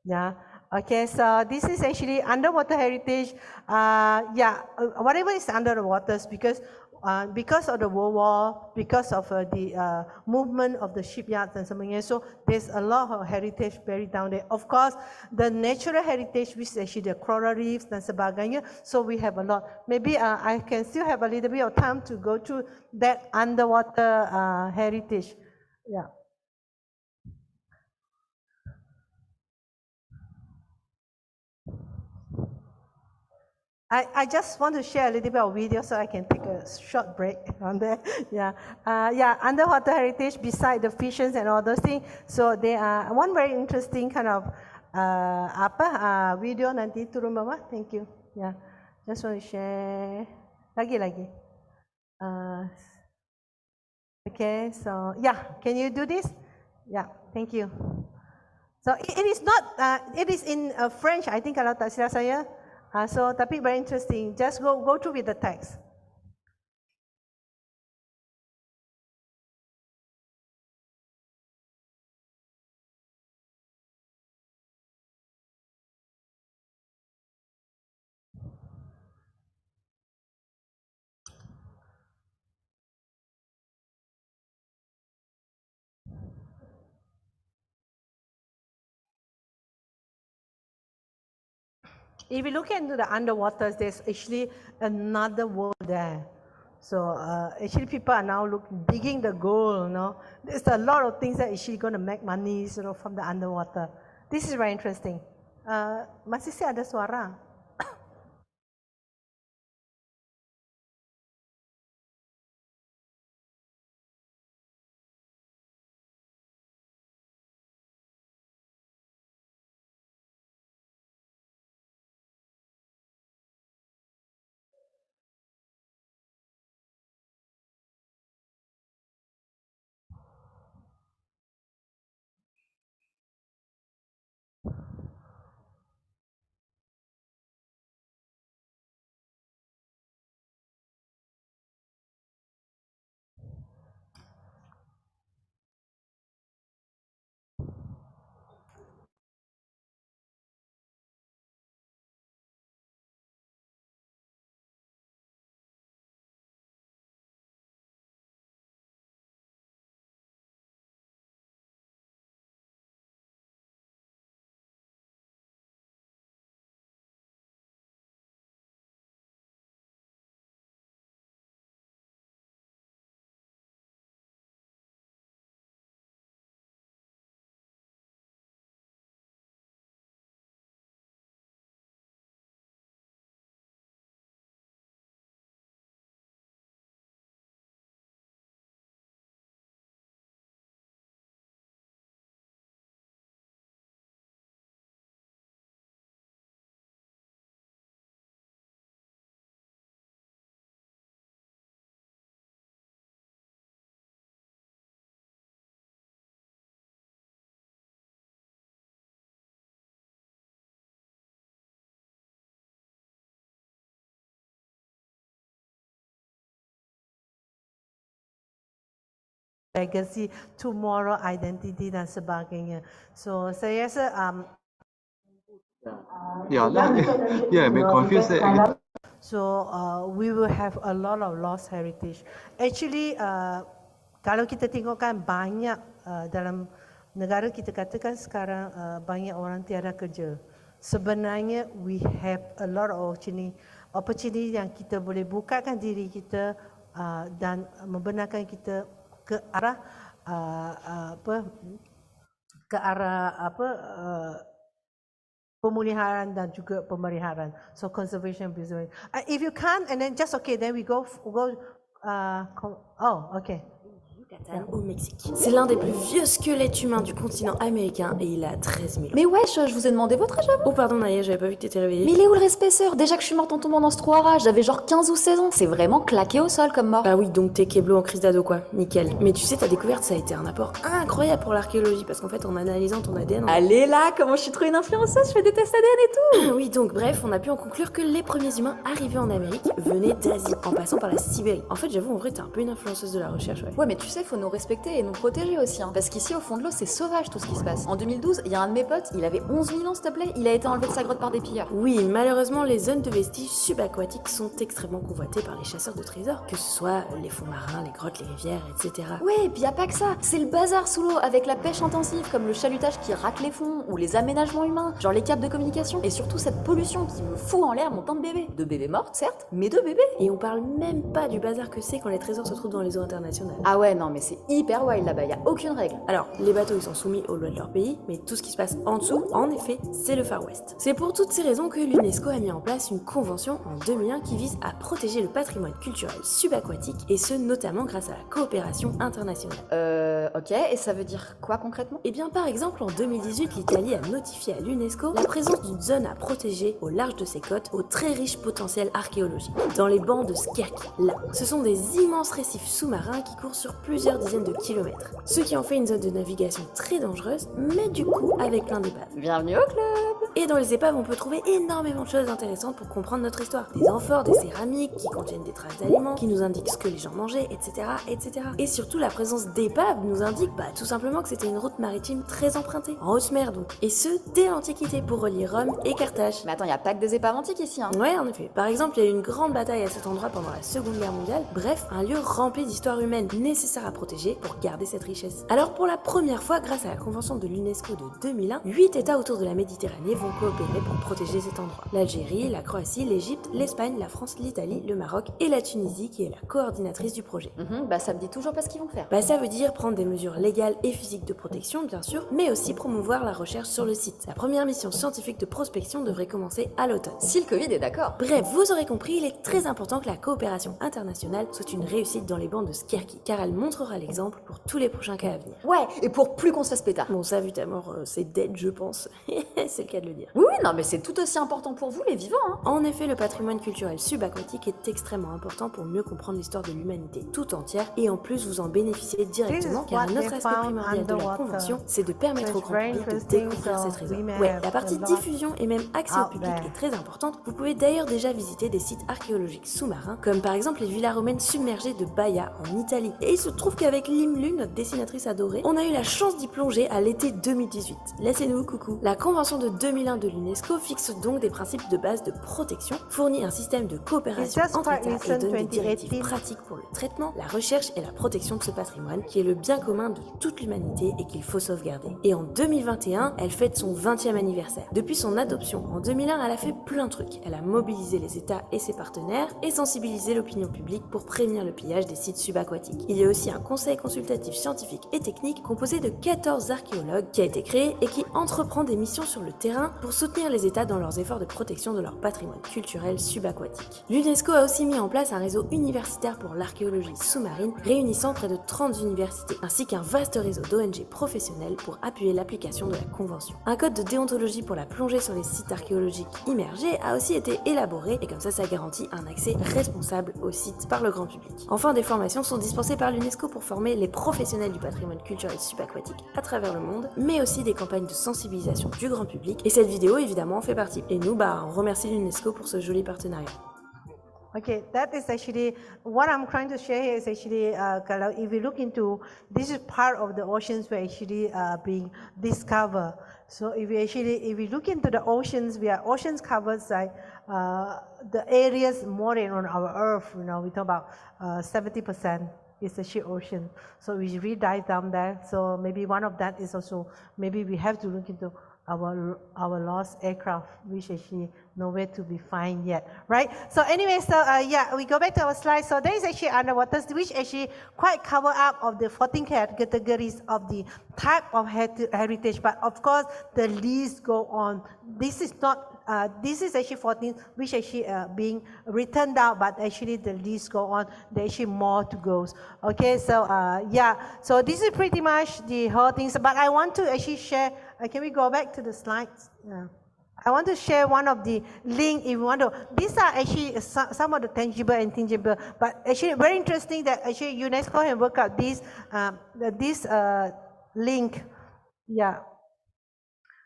Yeah. Okay, so this is actually underwater heritage. Whatever is under the waters, because of the World War, because of the movement of the shipyards and something else. So there's a lot of heritage buried down there. Of course, the natural heritage, which is actually the coral reefs and sebagainya. So we have a lot. Maybe I can still have a little bit of time to go through that underwater heritage. Yeah. I just want to share a little bit of video so I can take a short break on that. Yeah, underwater heritage beside the fishes and all those things. So they are one very interesting kind of video nanti turun bawah. Thank you. Yeah, just want to share lagi. Okay, so yeah, can you do this? Yeah, thank you. So it is not, it is in French, I think kalau tak silap saya. So tapi very interesting. Just go through with the text. If you look into the underwaters, there's actually another world there. So actually people are now digging the gold, There's a lot of things that actually going to make money, from the underwater. This is very interesting. Masih sih ada suara? legacy, tomorrow identity dan sebagainya. So saya rasa Yeah, yeah, a bit confused there. so we will have a lot of lost heritage. Actually, kalau kita tengokkan banyak dalam negara kita katakan sekarang banyak orang tiada kerja. Sebenarnya we have a lot of opportunity yang kita boleh bukakan diri kita dan membenarkan kita ke arah pemuliharaan dan juga pemeliharaan. So conservation preservation. If you can't, and then just okay, then we go. Okay. Au Mexique. C'est l'un des plus vieux squelettes humains du continent américain et il a 13 000 ans. Mais wesh, je vous ai demandé votre âge à vous. Oh pardon Naya, j'avais pas vu que t'étais réveillée. Mais il est où le respect, sœur? Déjà que je suis morte en tombant dans ce trou à rage, j'avais genre 15 ou 16 ans. C'est vraiment claqué au sol comme mort. Bah oui, donc t'es kéblo en crise d'ado quoi, nickel. Mais tu sais, ta découverte ça a été un apport incroyable pour l'archéologie parce qu'en fait en analysant ton ADN... Allez là, comment je suis trop une influenceuse, je fais des tests ADN et tout. Oui, donc bref, on a pu en conclure que les premiers humains arrivés en Amérique venaient d'Asie, en passant par la Sibérie. En fait, j'avoue, en vrai, t'es un peu une influenceuse de la recherche, ouais. Ouais, mais tu sais, faut nous respecter et nous protéger aussi, hein. Parce qu'ici, au fond de l'eau, c'est sauvage tout ce qui se passe. En 2012, il y a un de mes potes, il avait 11 000 ans, s'il te plaît, il a été enlevé de sa grotte par des pilleurs. Oui, malheureusement, les zones de vestiges subaquatiques sont extrêmement convoitées par les chasseurs de trésors, que ce soit les fonds marins, les grottes, les rivières, etc. Ouais, et puis y a pas que ça, c'est le bazar sous l'eau avec la pêche intensive, comme le chalutage qui racle les fonds, ou les aménagements humains, genre les câbles de communication, et surtout cette pollution qui me fout en l'air mon temps de bébé. De bébés mortes, certes, mais de bébés. Et on parle même pas du bazar que c'est quand les trésors se trouvent dans les eaux internationales. Ah ouais, non mais c'est hyper wild là-bas, y a aucune règle. Alors, les bateaux ils sont soumis aux lois de leur pays, mais tout ce qui se passe en dessous, en effet, c'est le Far West. C'est pour toutes ces raisons que l'UNESCO a mis en place une convention en 2001 qui vise à protéger le patrimoine culturel subaquatique, et ce notamment grâce à la coopération internationale. Ok, et ça veut dire quoi concrètement? Eh bien, par exemple, en 2018, l'Italie a notifié à l'UNESCO la présence d'une zone à protéger au large de ses côtes, au très riche potentiel archéologique, dans les bancs de Skerki. Là, ce sont des immenses récifs sous-marins qui courent sur plusieurs dizaines de kilomètres, ce qui en fait une zone de navigation très dangereuse, mais du coup avec plein d'épaves. Bienvenue au club! Et dans les épaves, on peut trouver énormément de choses intéressantes pour comprendre notre histoire. Des amphores, des céramiques qui contiennent des traces d'aliments, qui nous indiquent ce que les gens mangeaient, etc., etc. Et surtout, la présence d'épaves nous indique tout simplement que c'était une route maritime très empruntée, en haute mer donc. Et ce, dès l'Antiquité, pour relier Rome et Carthage. Mais attends, y a pas que des épaves antiques ici, hein? Ouais, en effet. Par exemple, il y a eu une grande bataille à cet endroit pendant la Seconde Guerre mondiale. Bref, un lieu rempli d'histoire humaine nécessaire à protéger pour garder cette richesse. Alors pour la première fois, grâce à la convention de l'UNESCO de 2001, 8 États autour de la Méditerranée vont coopérer pour protéger cet endroit. L'Algérie, la Croatie, l'Égypte, l'Espagne, la France, l'Italie, le Maroc et la Tunisie qui est la coordinatrice du projet. Ça me dit toujours pas ce qu'ils vont faire. Ça veut dire prendre des mesures légales et physiques de protection, bien sûr, mais aussi promouvoir la recherche sur le site. La première mission scientifique de prospection devrait commencer à l'automne. Si le Covid est d'accord. Bref, vous aurez compris, il est très important que la coopération internationale soit une réussite dans les bancs de Skerki, car elle montrera l'exemple pour tous les prochains cas à venir. Ouais, et pour plus qu'on se fasse pétard. Bon, ça, vu ta mort, c'est dead, je pense. C'est le cas de le dire. Oui, non, mais c'est tout aussi important pour vous, les vivants, hein. En effet, le patrimoine culturel subaquatique est extrêmement important pour mieux comprendre l'histoire de l'humanité tout entière, et en plus, vous en bénéficiez directement, car un autre aspect primordial de la convention, c'est de permettre au grand public de découvrir ces trésors. Ouais, la partie diffusion et même accès au public est très importante. Vous pouvez d'ailleurs déjà visiter des sites archéologiques sous-marins, comme par exemple les villas romaines submergées de Baia en Italie. Et il se trouve qu'avec Limlu, notre dessinatrice adorée, on a eu la chance d'y plonger à l'été 2018. Laissez-nous coucou. La convention de 2001 de l'UNESCO fixe donc des principes de base de protection, fournit un système de coopération entre États et donne des directives pratiques pour le traitement, la recherche et la protection de ce patrimoine, qui est le bien commun de toute l'humanité et qu'il faut sauvegarder. Et en 2021, elle fête son 20e anniversaire. Depuis son adoption en 2001, elle a fait plein de trucs. Elle a mobilisé les États et ses partenaires et sensibilisé l'opinion publique pour prévenir le pillage des sites subaquatiques. Il y a aussi un conseil consultatif scientifique et technique composé de 14 archéologues qui a été créé et qui entreprend des missions sur le terrain pour soutenir les États dans leurs efforts de protection de leur patrimoine culturel subaquatique. L'UNESCO a aussi mis en place un réseau universitaire pour l'archéologie sous-marine, réunissant près de 30 universités, ainsi qu'un vaste réseau d'ONG professionnels pour appuyer l'application de la Convention. Un code de déontologie pour la plongée sur les sites archéologiques immergés a aussi été élaboré, et comme ça garantit un accès responsable au site par le grand public. Enfin, des formations sont dispensées par l'UNESCO pour former les professionnels du patrimoine culturel subaquatique à travers le monde, mais aussi des campagnes de sensibilisation du grand public, et cette vidéo évidemment en fait partie. Et nous, on remercie l'UNESCO pour ce joli partenariat. Okay, that is actually, what I'm trying to share here is actually, if you look into, this is part of the oceans where actually being discovered. So if you look into the oceans, oceans covers like the areas more than on our earth, we talk about 70% is the sheer ocean. So we really dive down there. So maybe one of that is also, maybe we have to look into our lost aircraft, which actually nowhere to be found yet, right? So anyway, so yeah, we go back to our slide. So there is actually underwater, which actually quite cover up of the 14 categories of the type of heritage. But of course, the list go on. This is not. This is actually 14, which actually being written down, but actually the list go on. There's actually more to go. Okay, so yeah, so this is pretty much the whole thing. So, but I want to actually share. Can we go back to the slides? Yeah. I want to share one of the link if you want to. These are actually some of the tangible and intangible, but actually very interesting that actually UNESCO have worked out this link. Yeah.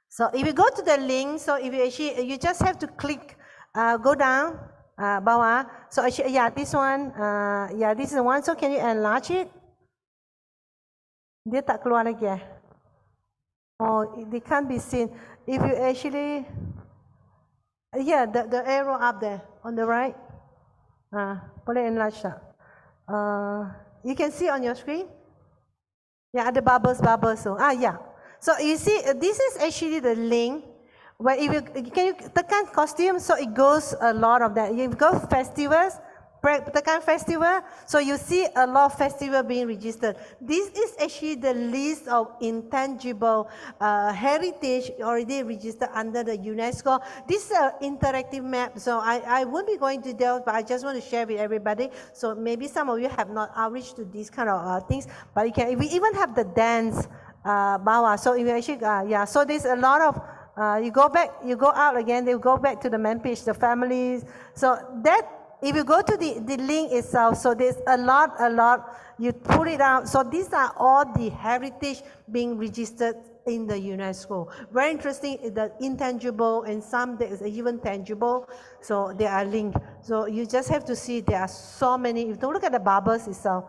So if you go to the link, so if you actually, you just have to click, go down, bawah. So actually, yeah, this one, yeah, this is the one. So can you enlarge it? Dia tak keluar lagi eh? Oh, they can't be seen. If you actually, yeah, the arrow up there on the right, boleh enlarge tak? You can see on your screen? Yeah, the bubbles, so, yeah. So you see, this is actually the link where if you, can you tekan costume, so it goes a lot of that. You go festivals, tekan festival, so you see a lot of festival being registered. This is actually the list of intangible heritage already registered under the UNESCO. This is an interactive map, so I won't be going to delve, but I just want to share with everybody. So maybe some of you have not outreach to these kind of things, but you can, we even have the dance, bawah. So if you actually, yeah, so there's a lot of, you go back, you go out again, they go back to the main page, the families. So that, if you go to the link itself, so there's a lot, you pull it out. So these are all the heritage being registered in the UNESCO. Very interesting, the intangible and some that is even tangible. So they are linked. So you just have to see there are so many. If you look at the bubbles itself,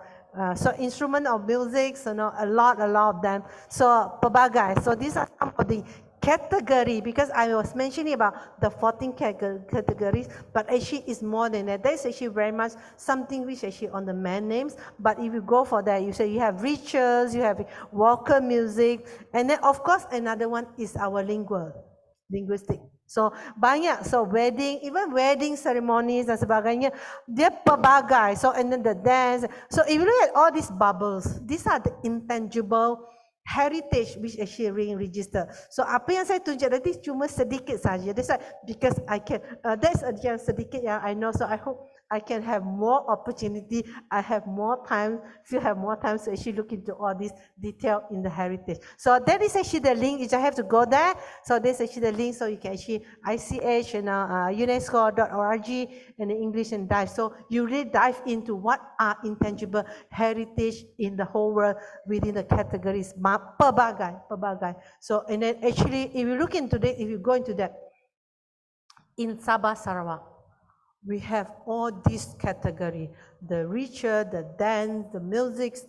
so instrument of music, so a lot of them. So pelbagai. So these are some of the category, because I was mentioning about the 14 categories, but actually it's more than that. That's actually very much something which actually on the man names, but if you go for that, you say you have rituals, you have vocal music, and then of course another one is our linguistic. So banyak, so wedding, even wedding ceremonies dan sebagainya, dia pelbagai. So and then the dance. So if you look at all these bubbles, these are the intangible heritage which actually being registered. So apa yang saya tunjuk tadi cuma sedikit saja. That's why, because I can, that's yang sedikit yang I know. So I hope I can have more opportunity. I have more time, still have more time to actually look into all this detail in the heritage. So that is actually the link. You just have to go there. So that's actually the link. So you can actually ICH and UNESCO.org and in English and dive. So you really dive into what are intangible heritage in the whole world within the categories. Pelbagai. So and then actually, if you look into that, if you go into that, in Sabah, Sarawak, we have all these category: the ritual, the dance, the music,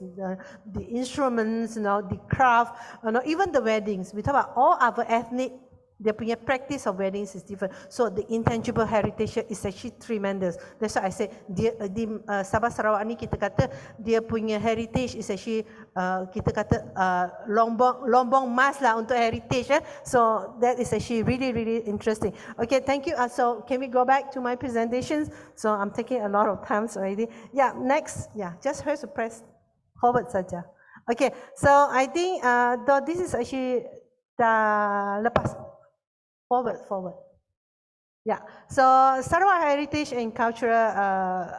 the instruments, the craft, even the weddings. We talk about all our ethnic. Dia punya practice of weddings is different. So the intangible heritage is actually tremendous. That's why I say di Sabah Sarawak ni kita kata dia punya heritage is actually kita kata lombong mas lah untuk heritage. So that is actually really interesting. Okay, thank you. So can we go back to my presentations? So I'm taking a lot of time already. Yeah, next. Yeah, just have to press forward saja. Okay, so I think this is actually dah lepas. Forward. Yeah. So Sarawak heritage and cultural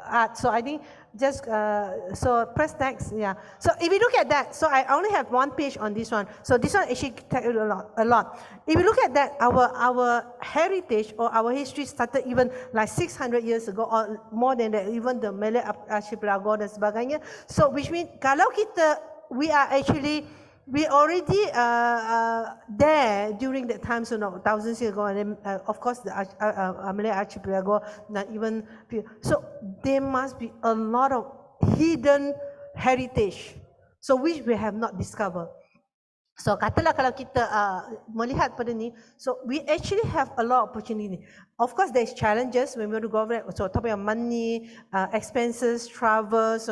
art. So I think just so press next. Yeah. So if you look at that, so I only have one page on this one. So this one actually takes a lot. If you look at that, our heritage or our history started even like 600 years ago or more than that. Even the Malay archipelago dan sebagainya. So which means kalau we are actually we already there during that time, so no, thousands years ago, and then of course the Malay archipelago, not even, so there must be a lot of hidden heritage, so which we have not discovered. So katalah kalau kita melihat pada ni, so we actually have a lot of opportunity. Of course, there's challenges when we want to go over it. So topic of money, expenses, travels,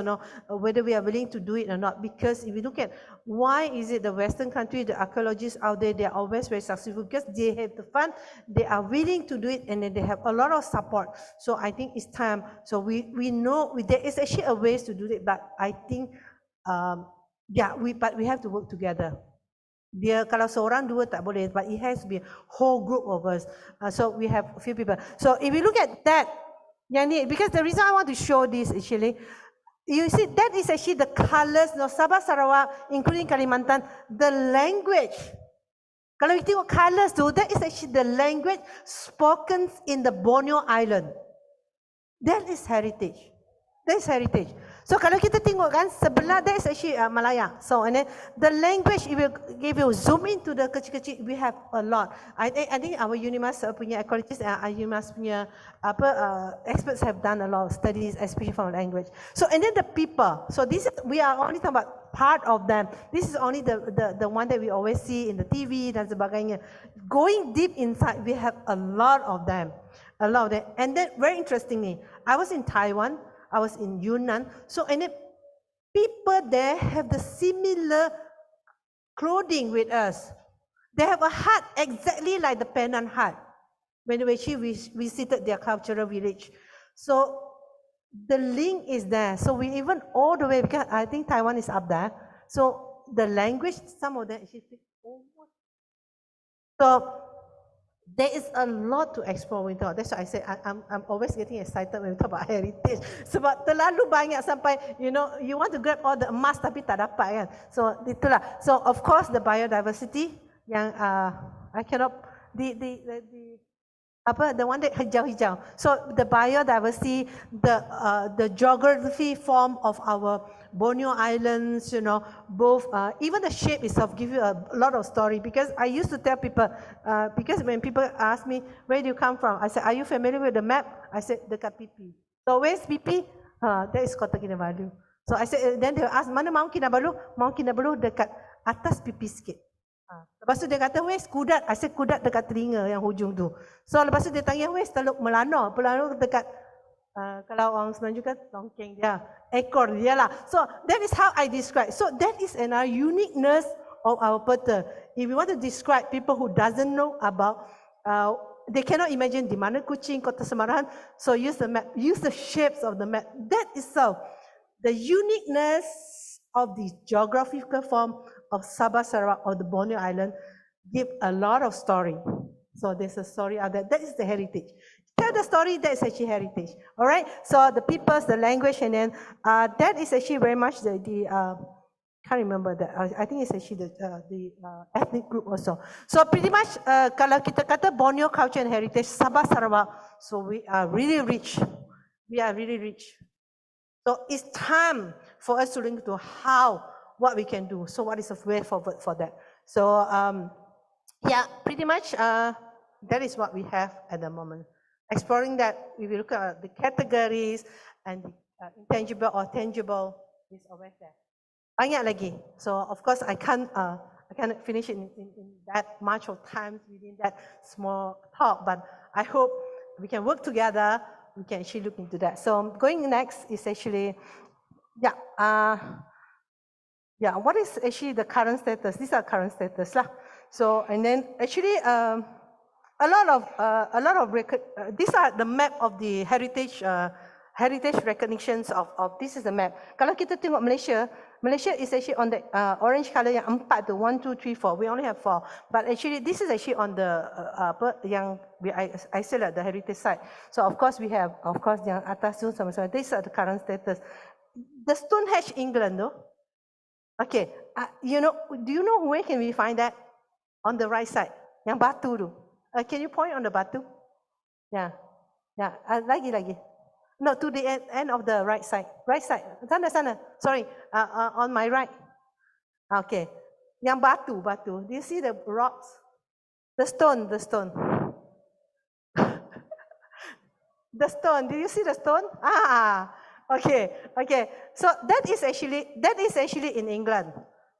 whether we are willing to do it or not. Because if you look at why is it the Western country, the archaeologists out there, they are always very successful because they have the fund, they are willing to do it, and then they have a lot of support. So I think it's time. So we know there is actually a ways to do it, but I think but we have to work together. Dia kalau seorang dua tak boleh, but it has to be a whole group of us. So we have a few people. So if you look at that, because the reason I want to show this actually, you see that is actually the colors, Sabah, Sarawak, including Kalimantan, the language. Kalau you tengok colors tu, that is actually the language spoken in the Borneo Island. That is heritage. That is heritage. So kalau kita tengok kan sebelah, that is actually Malaya. So and then the language, if you zoom into the kecil-kecil, we have a lot. I think our UNIMAS punya ecologists and UNIMAS punya experts have done a lot of studies, especially from language. So and then the people. So this is, we are only talking about part of them. This is only the one that we always see in the TV dan sebagainya. Going deep inside, we have a lot of them. A lot of them. And then very interestingly, I was in Taiwan. I was in Yunnan, so and then people there have the similar clothing with us. They have a hut exactly like the Penang hut when we visited their cultural village. So the link is there. So we even all the way, because I think Taiwan is up there. So the language, some of them actually speak almost. So there is a lot to explore with that. That's why I say I'm always getting excited when we talk about heritage. Sebab terlalu banyak sampai, you want to grab all the emas tapi tak dapat kan. So itulah. So of course the biodiversity yang I cannot the one that hijau-hijau. So the biodiversity, the geography form of our Borneo Islands, both, even the shape itself give you a lot of story. Because I used to tell people, because when people ask me, where do you come from? I said, are you familiar with the map? I said, dekat Pipi. So where's Pipi? That is Kota Kinabalu. So I said, then they ask, mana Mount Kinabalu? Mount Kinabalu dekat atas Pipi sikit. Lepas tu dia kata, where's Kudat? I said, Kudat dekat telinga yang hujung tu. So lepas tu dia tanya, where's Teluk Melano? Melano dekat, kalau orang Semenanjung kan, tongkeng dia, ekor dia lah. So that is how I describe. So that is another uniqueness of our peta. If you want to describe people who doesn't know about, they cannot imagine di mana Kuching, Kota Semarang. So use the map, use the shapes of the map. That itself, the uniqueness of the geographical form of Sabah, Sarawak, or the Borneo Island give a lot of story. So there's a story out there. That is the heritage. Tell the story, that is actually heritage. All right? So the peoples, the language, and then that is actually very much the can't remember that. I think it's actually the ethnic group also. So pretty much, kalau kita kata Borneo culture and heritage, Sabah, Sarawak, so we are really rich. We are really rich. So it's time for us to link to what we can do. So what is the way forward for that? So yeah, pretty much that is what we have at the moment. Exploring that, we will look at the categories and the intangible or tangible is always there. Banyak lagi. So of course I can't finish it in that much of time within that small talk, but I hope we can work together. We can actually look into that. So going next is actually, what is actually the current status? These are current status lah. So and then actually a lot of record. These are the map of the heritage recognitions of this is the map. Kalau kita tengok Malaysia is actually on the orange color yang 4 tu, 1, 2, 3, 4. We only have 4. But actually this is actually on the yang I said at the heritage site. So of course we have yang atas tu sama-sama. These are the current status. The Stonehenge England though. Okay, do you know where can we find that? On the right side, yang batu tu. Can you point on the batu? Yeah, lagi. No, to the end of the right side. Right side. Sana. Sorry, on my right. Okay. Yang batu. Do you see the rocks? The stone. The stone. Do you see the stone? Okay. So that is actually in England.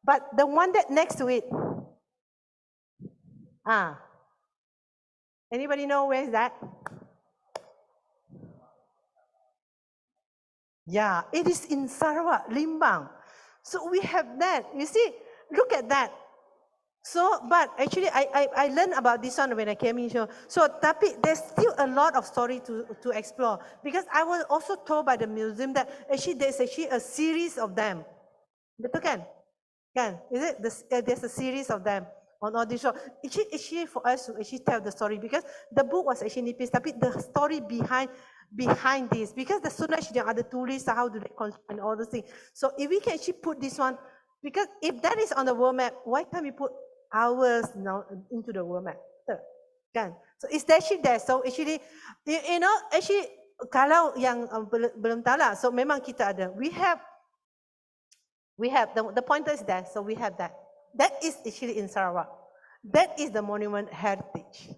But the one that next to it. Anybody know where is that? Yeah, it is in Sarawak, Limbang. So we have that. You see, look at that. So, but actually, I learned about this one when I came in here. So, tapi there's still a lot of story to explore, because I was also told by the museum that actually there's actually a series of them. Betul kan? Is it? There's a series of them on all this show. Actually, for us to actually tell the story, because the book was actually nipis, tapi the story behind this, because the students yang ada tulis how do they construct and all those things. So if we can actually put this one, because if that is on the world map, why can't we put ours now into the world map? Kan? So it's actually there. So actually, you know, actually kalau yang belum tahu lah, so memang kita ada. We have the pointer is there, so we have that. That is actually in Sarawak. That is the monument heritage.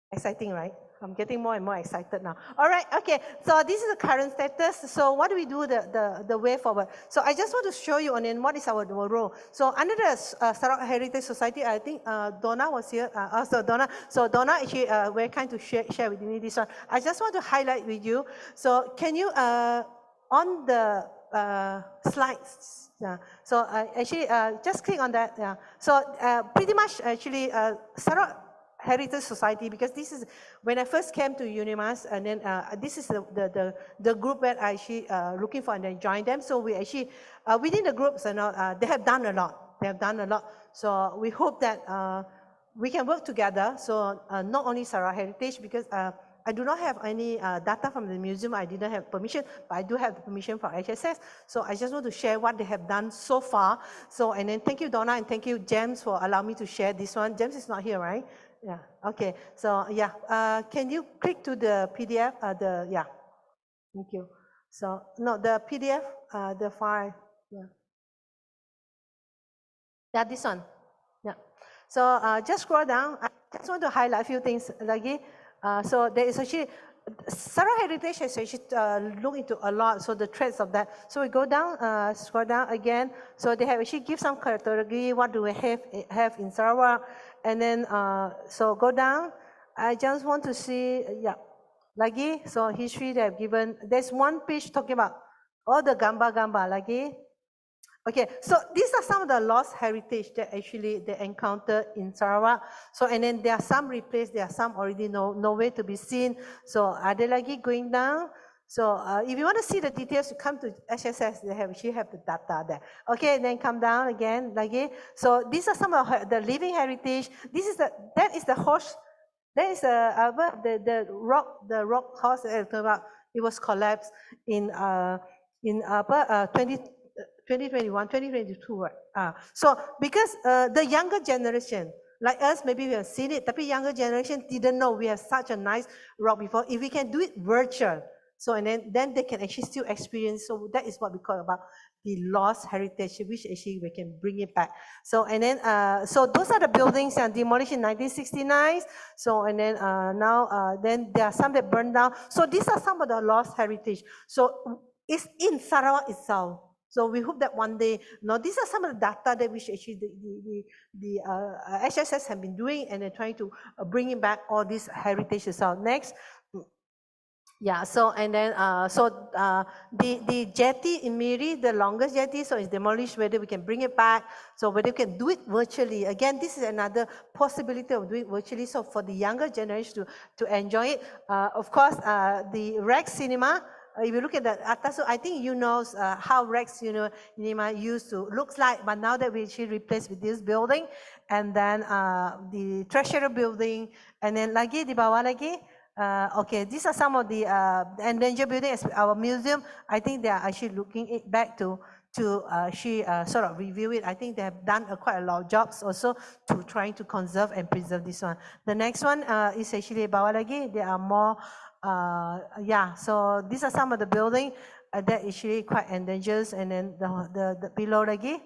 Exciting, right? I'm getting more and more excited now. All right, okay. So this is the current status. So what do we do the way forward? So I just want to show you on what is our role. So under the Sarawak Heritage Society, I think Donna was here. So Donna actually very kind to share with me this one. I just want to highlight with you. So can you on the slides? Yeah. So actually just click on that. Yeah. So pretty much actually Sarawak Heritage Society, because this is when I first came to UNIMAS, and then this is the group that I actually looking for, and then joined them. So we actually within the groups, you know, they have done a lot. So we hope that we can work together. So not only Sarawak Heritage, because I do not have any data from the museum. I didn't have permission, but I do have the permission for HSS. So I just want to share what they have done so far. So, and then thank you, Donna, and thank you, James, for allowing me to share this one. James is not here, right? Yeah, okay. So, yeah, can you click to the PDF? Yeah, thank you. So, no, the PDF, the file, yeah. Yeah, this one, yeah. So, just scroll down. I just want to highlight a few things lagi. So there is actually, Sarawak Heritage has actually looked into a lot, so the threads of that. So we go down, scroll down again. So they have actually give some category, what do we have in Sarawak, and then, so go down. I just want to see, yeah, lagi, so history they have given, there's one page talking about all the gambar lagi. Okay, so these are some of the lost heritage that actually they encountered in Sarawak. So, and then there are some replaced, there are some already nowhere to be seen. So, ada lagi going down. So, if you want to see the details, you come to HSS, they actually have the data there. Okay, then come down again, lagi. So, these are some of the living heritage. That is the horse, that is the rock horse, it was collapsed in 2021, 2022, right? So because the younger generation, like us, maybe we have seen it, but younger generation didn't know we have such a nice rock before. If we can do it virtual, so and then they can actually still experience. So that is what we call about the lost heritage, which actually we can bring it back. So and then so those are the buildings that demolished in 1969. So and then now then there are some that burned down. So these are some of the lost heritage. So it's in Sarawak itself. So we hope that one day, now these are some of the data that which actually the HSS have been doing, and they're trying to bring it back all these heritages out. Next. Yeah, so and then the jetty in Miri, the longest jetty, so it's demolished, whether we can bring it back, so whether we can do it virtually. Again, this is another possibility of doing it virtually, so for the younger generation to enjoy it. Of course, the Rex Cinema, if you look at the atas, so I think you know how Rex Cinema used to looks like, but now that we actually replaced with this building, and then the Treasurer building, and then lagi di bawah lagi. Okay, these are some of the endangered buildings. Our museum, I think they are actually looking it back to sort of review it. I think they have done quite a lot of jobs also to trying to conserve and preserve this one. The next one is actually bawah lagi. There are more. Yeah, so these are some of the building that actually quite endangered, and then the below lagi.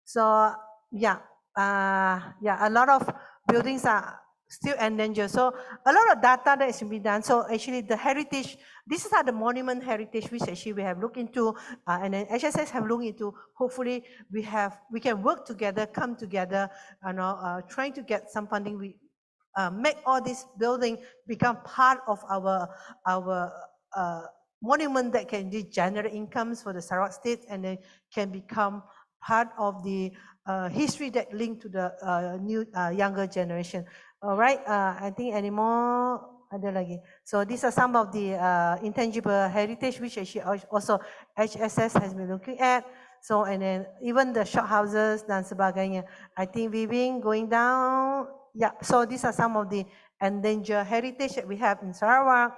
So yeah, a lot of buildings are still endangered. So a lot of data that is to be done. So actually the heritage, these are the monument heritage which actually we have looked into, and then HSS have looked into. Hopefully we can work together, come together, trying to get some funding. We make all this building become part of our monument that can generate incomes for the Sarawak state, and then can become part of the history that link to the new younger generation. All right, I think any more? Ada lagi. So these are some of the intangible heritage which actually also HSS has been looking at. So and then even the shop houses dan sebagainya. I think we've been going down. Yeah, so these are some of the endangered heritage that we have in Sarawak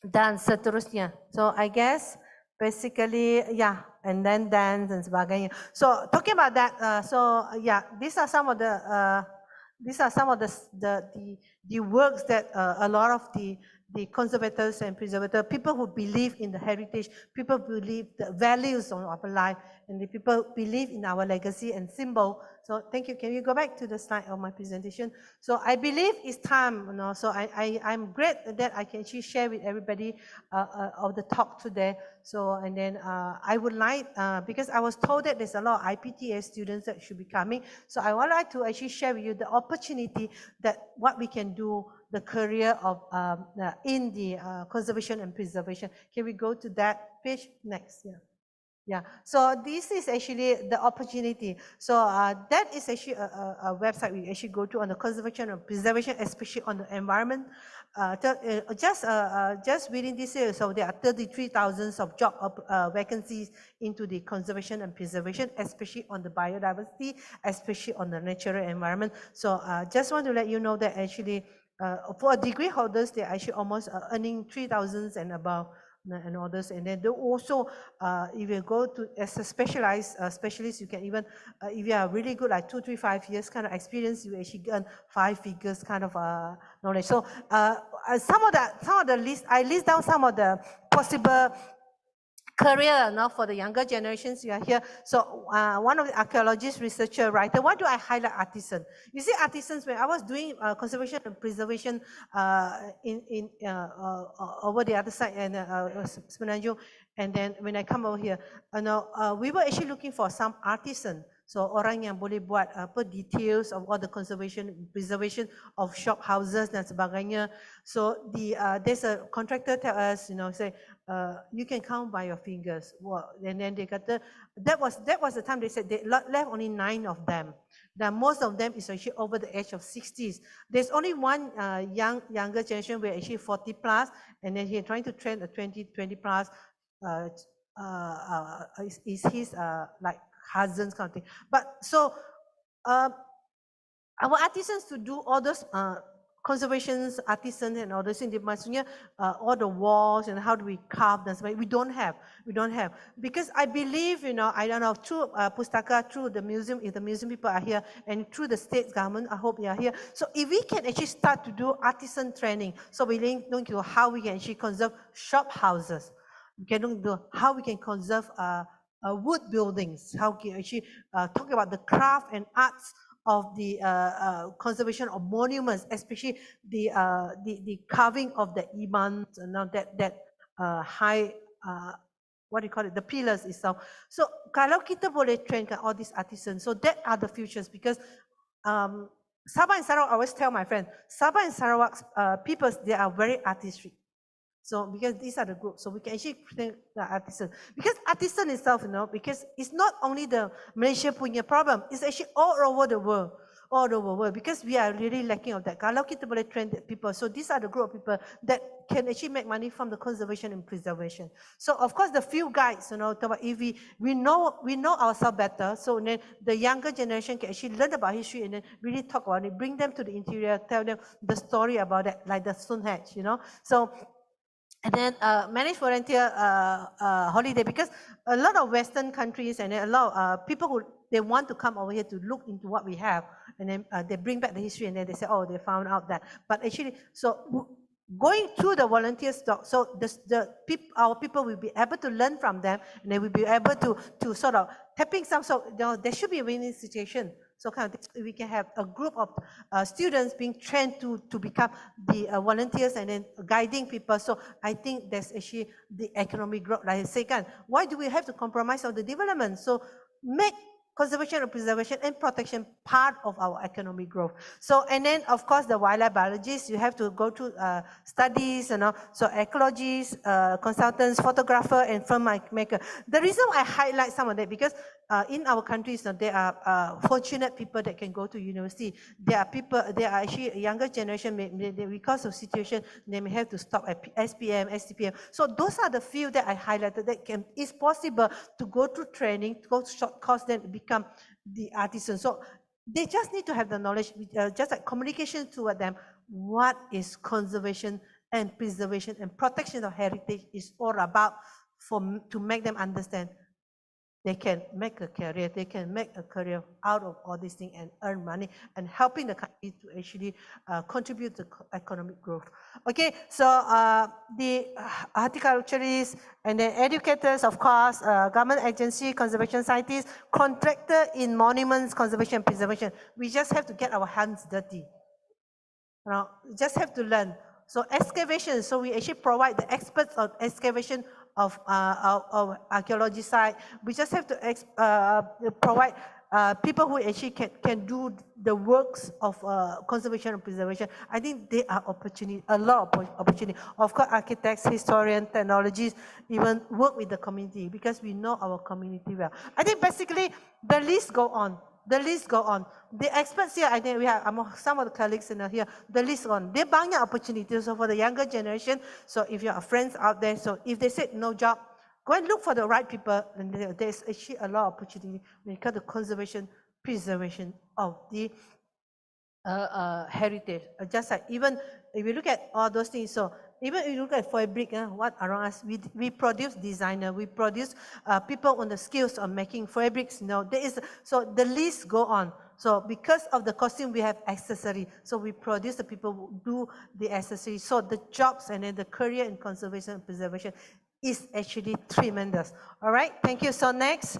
dan seterusnya. So I guess basically, yeah, and then dance and sebagainya. So talking about that, these are some of the works that a lot of the conservators and preservators, people who believe in the heritage, people believe the values of our life, and the people believe in our legacy and symbol. So thank you. Can you go back to the slide of my presentation? So I believe it's time, so I'm great that I can actually share with everybody of the talk today. So, and then I would like, because I was told that there's a lot of IPTA students that should be coming. So I would like to actually share with you the opportunity that what we can do, the career of in the conservation and preservation. Can we go to that page next? Yeah. Yeah, so this is actually the opportunity. So that is actually a website we actually go to on the conservation and preservation, especially on the environment. Just within this year, so there are 33,000 of job vacancies into the conservation and preservation, especially on the biodiversity, especially on the natural environment. So just want to let you know that actually for degree holders, they're actually almost earning 3,000 and above. And others, and then they also, if you go to as a specialized specialist, you can even, if you are really good, like 2, 3, 5 years kind of experience, you actually earn 5 figures kind of knowledge. So some of the list, I list down some of the possible career now for the younger generations you are here. So one of the archaeologists, researcher, writer, why do I highlight artisan? You see artisans, when I was doing conservation and preservation over the other side and Semenanjung, and then when I come over here, we were actually looking for some artisan. So orang yang boleh buat details of all the conservation, preservation of shop houses dan sebagainya. So there's a contractor tell us, say, you can count by your fingers. Well, and then they got that was the time they said they left only 9 of them. Now most of them is actually over the age of 60s. There's only one younger generation where actually 40 plus, and then he's trying to train a 20 plus. Is his like cousins kind of thing. But so our artisans to do all those conservations, artisans and all those things, maksudnya all the walls and how do we carve them, we don't have. Because I believe, I don't know, through Pustaka, through the museum, if the museum people are here, and through the state government, I hope you are here. So if we can actually start to do artisan training, so we link to how we can actually conserve shop houses, we can look into how we can conserve wood buildings, how we can actually talk about the craft and arts of the conservation of monuments, especially the carving of the imams, that high, what do you call it, the pillars itself. So kalau kita boleh trainkan all these artisans, so that are the futures, because Sabah and Sarawak, I always tell my friends, Sabah and Sarawak's people, they are very artistic. So because these are the groups, so we can actually train the artisan. Because artisan itself, because it's not only the Malaysia punya problem, it's actually all over the world. Because we are really lacking of that. Kalau kita boleh train the people, so these are the group of people that can actually make money from the conservation and preservation. So of course the few guides, if we know ourselves better, so then the younger generation can actually learn about history and then really talk about it, bring them to the interior, tell them the story about it, like the Stonehenge, So and then manage volunteer holiday, because a lot of Western countries and a lot of people who they want to come over here to look into what we have, and then they bring back the history, and then they say, oh, they found out that. But actually, so going through the volunteer stock, so our people will be able to learn from them, and they will be able to sort of tapping some, so there should be a winning situation. So kind of we can have a group of students being trained to become the volunteers and then guiding people. So I think that's actually the economic growth. Like I say, why do we have to compromise on the development? So make conservation and preservation and protection part of our economic growth. So, and then of course the wildlife biologists, you have to go through studies, so ecologists, consultants, photographer, and filmmaker. The reason I highlight some of that, because in our countries, there are fortunate people that can go to university. There are people, there are actually a younger generation, because of situation, they may have to stop at SPM, STPM. So those are the few that I highlighted that is possible to go through training, to go to short course, then become the artisan. So they just need to have the knowledge, just like communication toward them, what is conservation and preservation and protection of heritage is all about, to make them understand. They can make a career, they can make a career out of all these things and earn money and helping the country to actually contribute to economic growth. Okay, so the horticulturists and then educators, of course, government agency, conservation scientists, contractor in monuments, conservation and preservation. We just have to get our hands dirty. Just have to learn. So excavation, so we actually provide the experts on excavation of archaeology site. We just have to provide people who actually can do the works of conservation and preservation. I think there are opportunity, a lot of opportunity. Of course, architects, historians, technologists, even work with the community, because we know our community well. I think basically the list go on. The list go on. The experts here, I think we have some of the colleagues in here, the list on. There are banyak opportunities for the younger generation. So if you have friends out there, so if they said no job, go and look for the right people. And there's actually a lot of opportunity when it comes to conservation, preservation of the heritage. Just like even if you look at all those things, so even if you look at fabric, what around us, we produce designer, we produce people on the skills of making fabrics. There is, so the list go on. So because of the costume, we have accessory. So we produce the people who do the accessory. So the jobs and then the career in conservation and preservation is actually tremendous. All right, thank you. So next,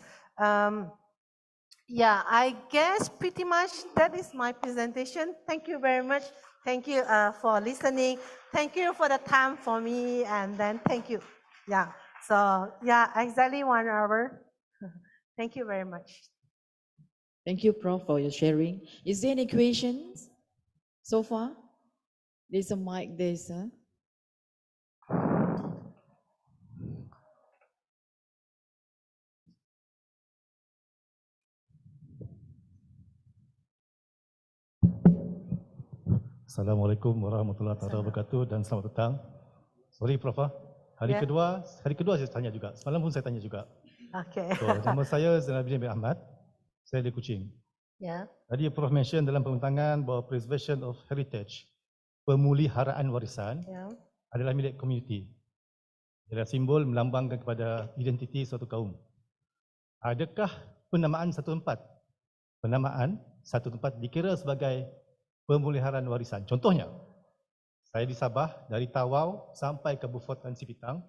yeah, I guess pretty much that is my presentation. Thank you very much. Thank you for listening. Thank you for the time for me, and then thank you. Yeah, so yeah, exactly 1 hour. Thank you very much. Thank you, Prof, for your sharing. Is there any questions so far? There's a mic there, sir. Assalamualaikum warahmatullahi wabarakatuh dan selamat datang. Sorry Prof, hari kedua saya tanya juga. Semalam pun saya tanya juga. Okay. So, nama saya Zainal bin Ahmad. Saya dari Kuching. Tadi Prof mention dalam pembentangan bahawa preservation of heritage, pemeliharaan warisan adalah milik komuniti. Adalah simbol melambangkan kepada identiti suatu kaum. Adakah penamaan satu tempat dikira sebagai pemeliharaan warisan? Contohnya, saya di Sabah, dari Tawau sampai ke Kabupaten Sipitang.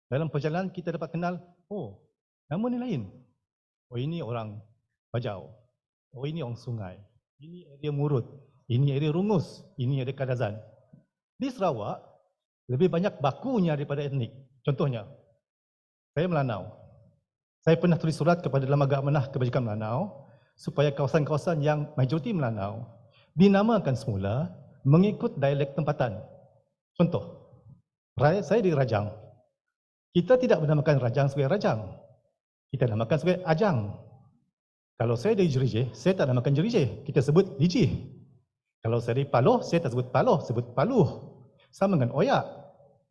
Dalam perjalanan kita dapat kenal, oh, nama ni lain. Oh, ini orang Bajau. Oh, ini orang Sungai. Ini area Murut. Ini area Rungus. Ini area Kadazan. Di Sarawak, lebih banyak bakunya daripada etnik. Contohnya, saya Melanau. Saya pernah tulis surat kepada Lembaga Amanah Kebajikan Melanau supaya kawasan-kawasan yang majoriti Melanau dinamakan semula mengikut dialek tempatan. Contoh, saya di Rajang. Kita tidak menamakan Rajang sebagai Rajang. Kita namakan sebagai Ajang. Kalau saya dari Jerijeh, saya tak namakan Jerijeh. Kita sebut Lijih. Kalau saya dari Paloh, saya tak sebut Paloh, sebut Paluh. Sama dengan Oyak.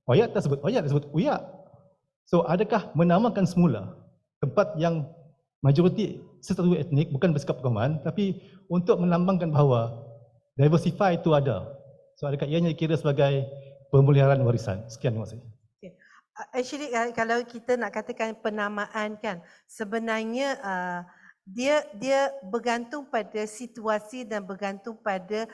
Oyak tak sebut Oyak, tak sebut Uyak. So, adakah menamakan semula tempat yang majoriti satu etnik, bukan bersikap perumahan, tapi untuk melambangkan bahawa diversify itu ada. So adakah ianya dikira sebagai pemeliharaan warisan? Sekian, terima kasih. Okay. Actually, kalau kita nak katakan penamaan kan, sebenarnya dia bergantung pada situasi dan bergantung pada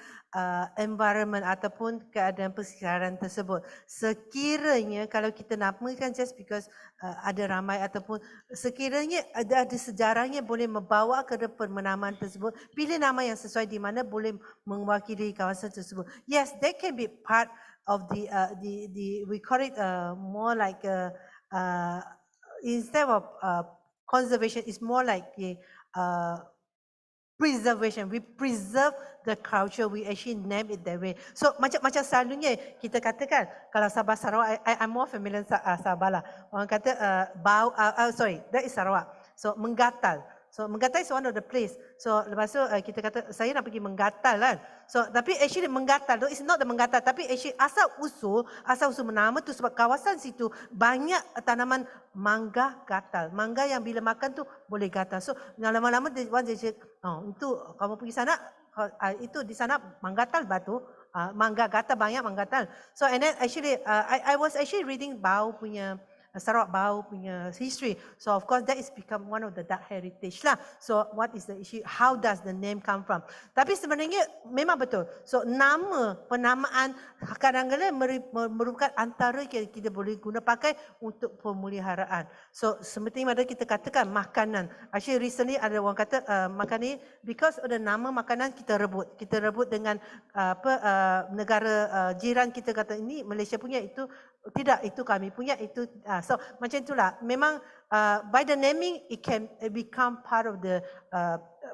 environment ataupun keadaan persekitaran tersebut. Sekiranya kalau kita namakan just because ada ramai ataupun sekiranya ada sejarahnya boleh membawa ke penamaan tersebut, pilih nama yang sesuai di mana boleh mewakili kawasan tersebut. Yes, that can be part of the we call it more like instead of conservation, is more like preservation. We preserve the culture. We actually name it that way. So macam selalunya kita katakan kalau Sabah Sarawak, I'm more familiar Sabah lah. Orang kata bau, sorry, that is Sarawak. So menggatal. So menggatal is one of the place. So lepas tu kita kata saya nak pergi menggatal kan. So tapi actually menggatal tu is not the menggatal, tapi actually asal usul nama tu sebab kawasan situ banyak tanaman mangga gatal. Mangga yang bila makan tu boleh gatal. So lama-lama dia cakap, oh itu kamu pergi sana, itu di sana manggatal batu. Mangga gatal, banyak manggatal. So and then actually I was actually reading Bau punya Sarawak Bau punya history. So of course that is become one of the dark heritage lah. So what is the issue? How does the name come from? Tapi sebenarnya memang betul. So penamaan kadang-kadang merupakan antara kita boleh guna pakai untuk pemeliharaan. So seperti mana kita katakan makanan. Actually recently ada orang kata makan ni because ada nama makanan kita rebut. Kita rebut dengan negara jiran kita kata ini Malaysia punya, itu tidak, itu kami punya, itu so macam itulah. Memang by the naming it can become part of the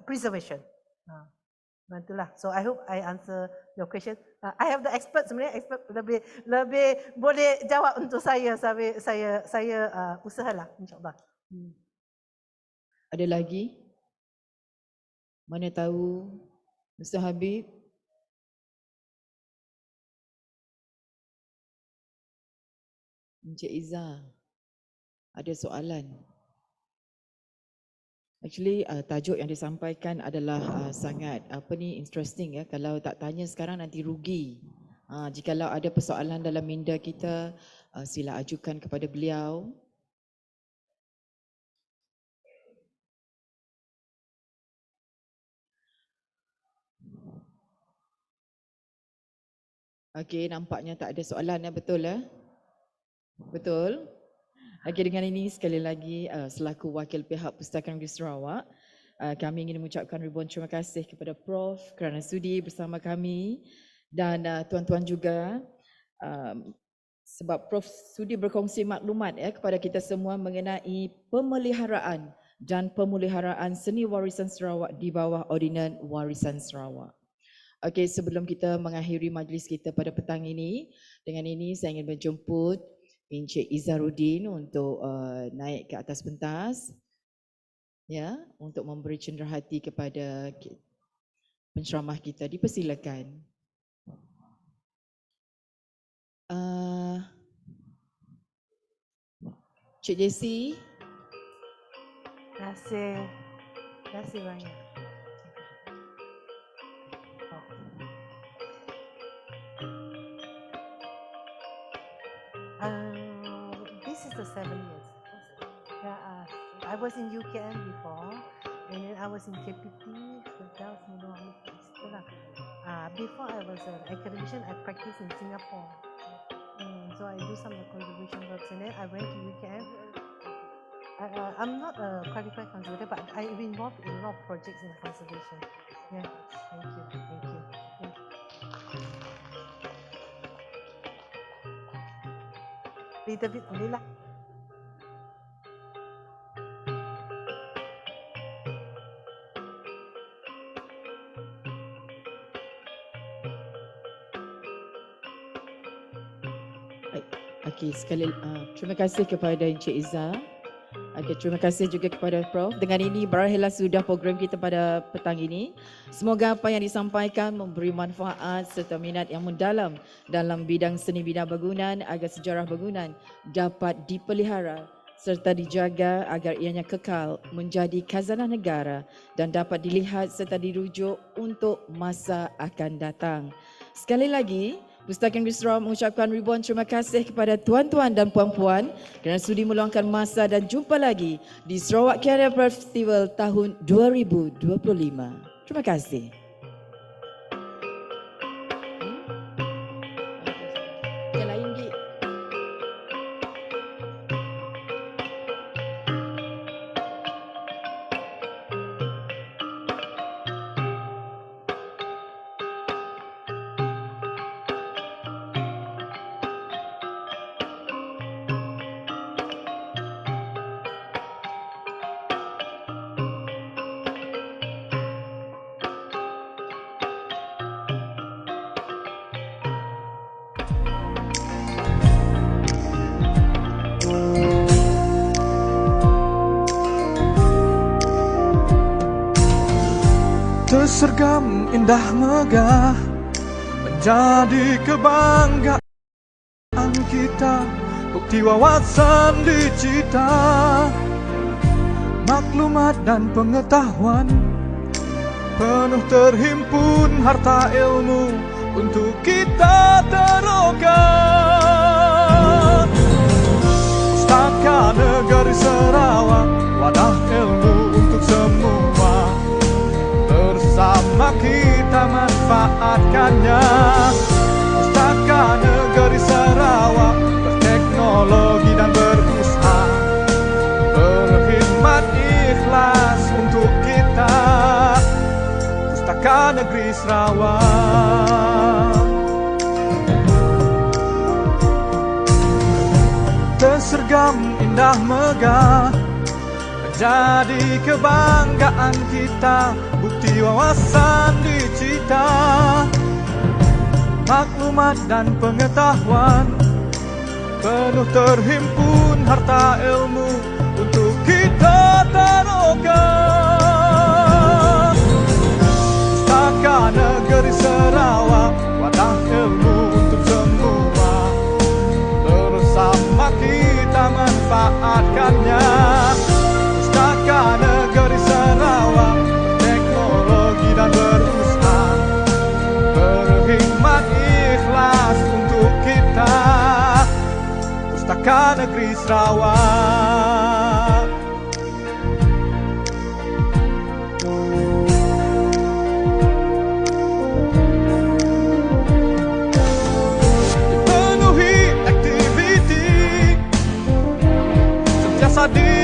preservation. Itulah. So I hope I answer your question. I have the expert, sebenarnya expert lebih boleh jawab untuk saya. Saya usahalah insya-Allah. Ada lagi? Mana tahu Mr. Habib? Encik Iza, ada soalan. Actually, tajuk yang disampaikan adalah sangat interesting ya. Kalau tak tanya sekarang nanti rugi. Jikalau ada persoalan dalam minda kita, sila ajukan kepada beliau. Okey, nampaknya tak ada soalan ya, betul ya? Betul. Okey, dengan ini sekali lagi selaku wakil pihak Pustaka Negeri Sarawak, kami ingin mengucapkan ribuan terima kasih kepada Prof kerana sudi bersama kami dan tuan-tuan juga sebab Prof sudi berkongsi maklumat kepada kita semua mengenai pemeliharaan dan pemuliharaan seni warisan Sarawak di bawah Ordinan Warisan Sarawak. Okey, sebelum kita mengakhiri majlis kita pada petang ini, dengan ini saya ingin menjemput Encik Izzaruddin untuk naik ke atas pentas ya, untuk memberi cenderahati kepada penceramah kita. Dipersilakan. Cik Jessie. Terima kasih banyak. This is the 7 years. I was in UKM before, and then I was in KPT. Before I was an academician, I practiced in Singapore. So I do some conservation works, and then I went to UKM. I'm not a qualified conservator, but I'm involved in a lot of projects in conservation. Yeah, thank you. Little bit boleh lah. Okey, sekali terima kasih kepada Encik Iza. Okey, terima kasih juga kepada Prof. Dengan ini berakhirlah sudah program kita pada petang ini. Semoga apa yang disampaikan memberi manfaat serta minat yang mendalam dalam bidang seni bina bangunan agar sejarah bangunan dapat dipelihara serta dijaga agar ianya kekal menjadi khazanah negara dan dapat dilihat serta dirujuk untuk masa akan datang. Sekali lagi, Pustaka Negeri Sarawak mengucapkan ribuan terima kasih kepada tuan-tuan dan puan-puan kerana sudi meluangkan masa dan jumpa lagi di Sarawakiana Festival tahun 2025. Terima kasih. Yang lain, Gi. Tersergam indah megah menjadi kebanggaan kita, bukti wawasan dicita, maklumat dan pengetahuan, penuh terhimpun harta ilmu untuk kita terokan. Pustaka Negeri Sarawak, wadah ilmu untuk semua, bersama kita manfaatkannya. Pustaka Negeri Sarawak, berteknologi dan berusaha, berkhidmat ikhlas untuk kita. Pustaka Negeri Sarawak, tersergam indah megah menjadi kebanggaan kita, bukti wawasan dicita, maklumat dan pengetahuan, penuh terhimpun harta ilmu untuk kita taruhkan. Pustaka Negeri Sarawak, wadah ilmu untuk semua, bersama kita manfaatkannya. Pustaka Negeri Sarawak, teknologi dan berusaha, berkhidmat ikhlas untuk kita. Pustaka Negeri Sarawak, dipenuhi aktiviti, sentiasa di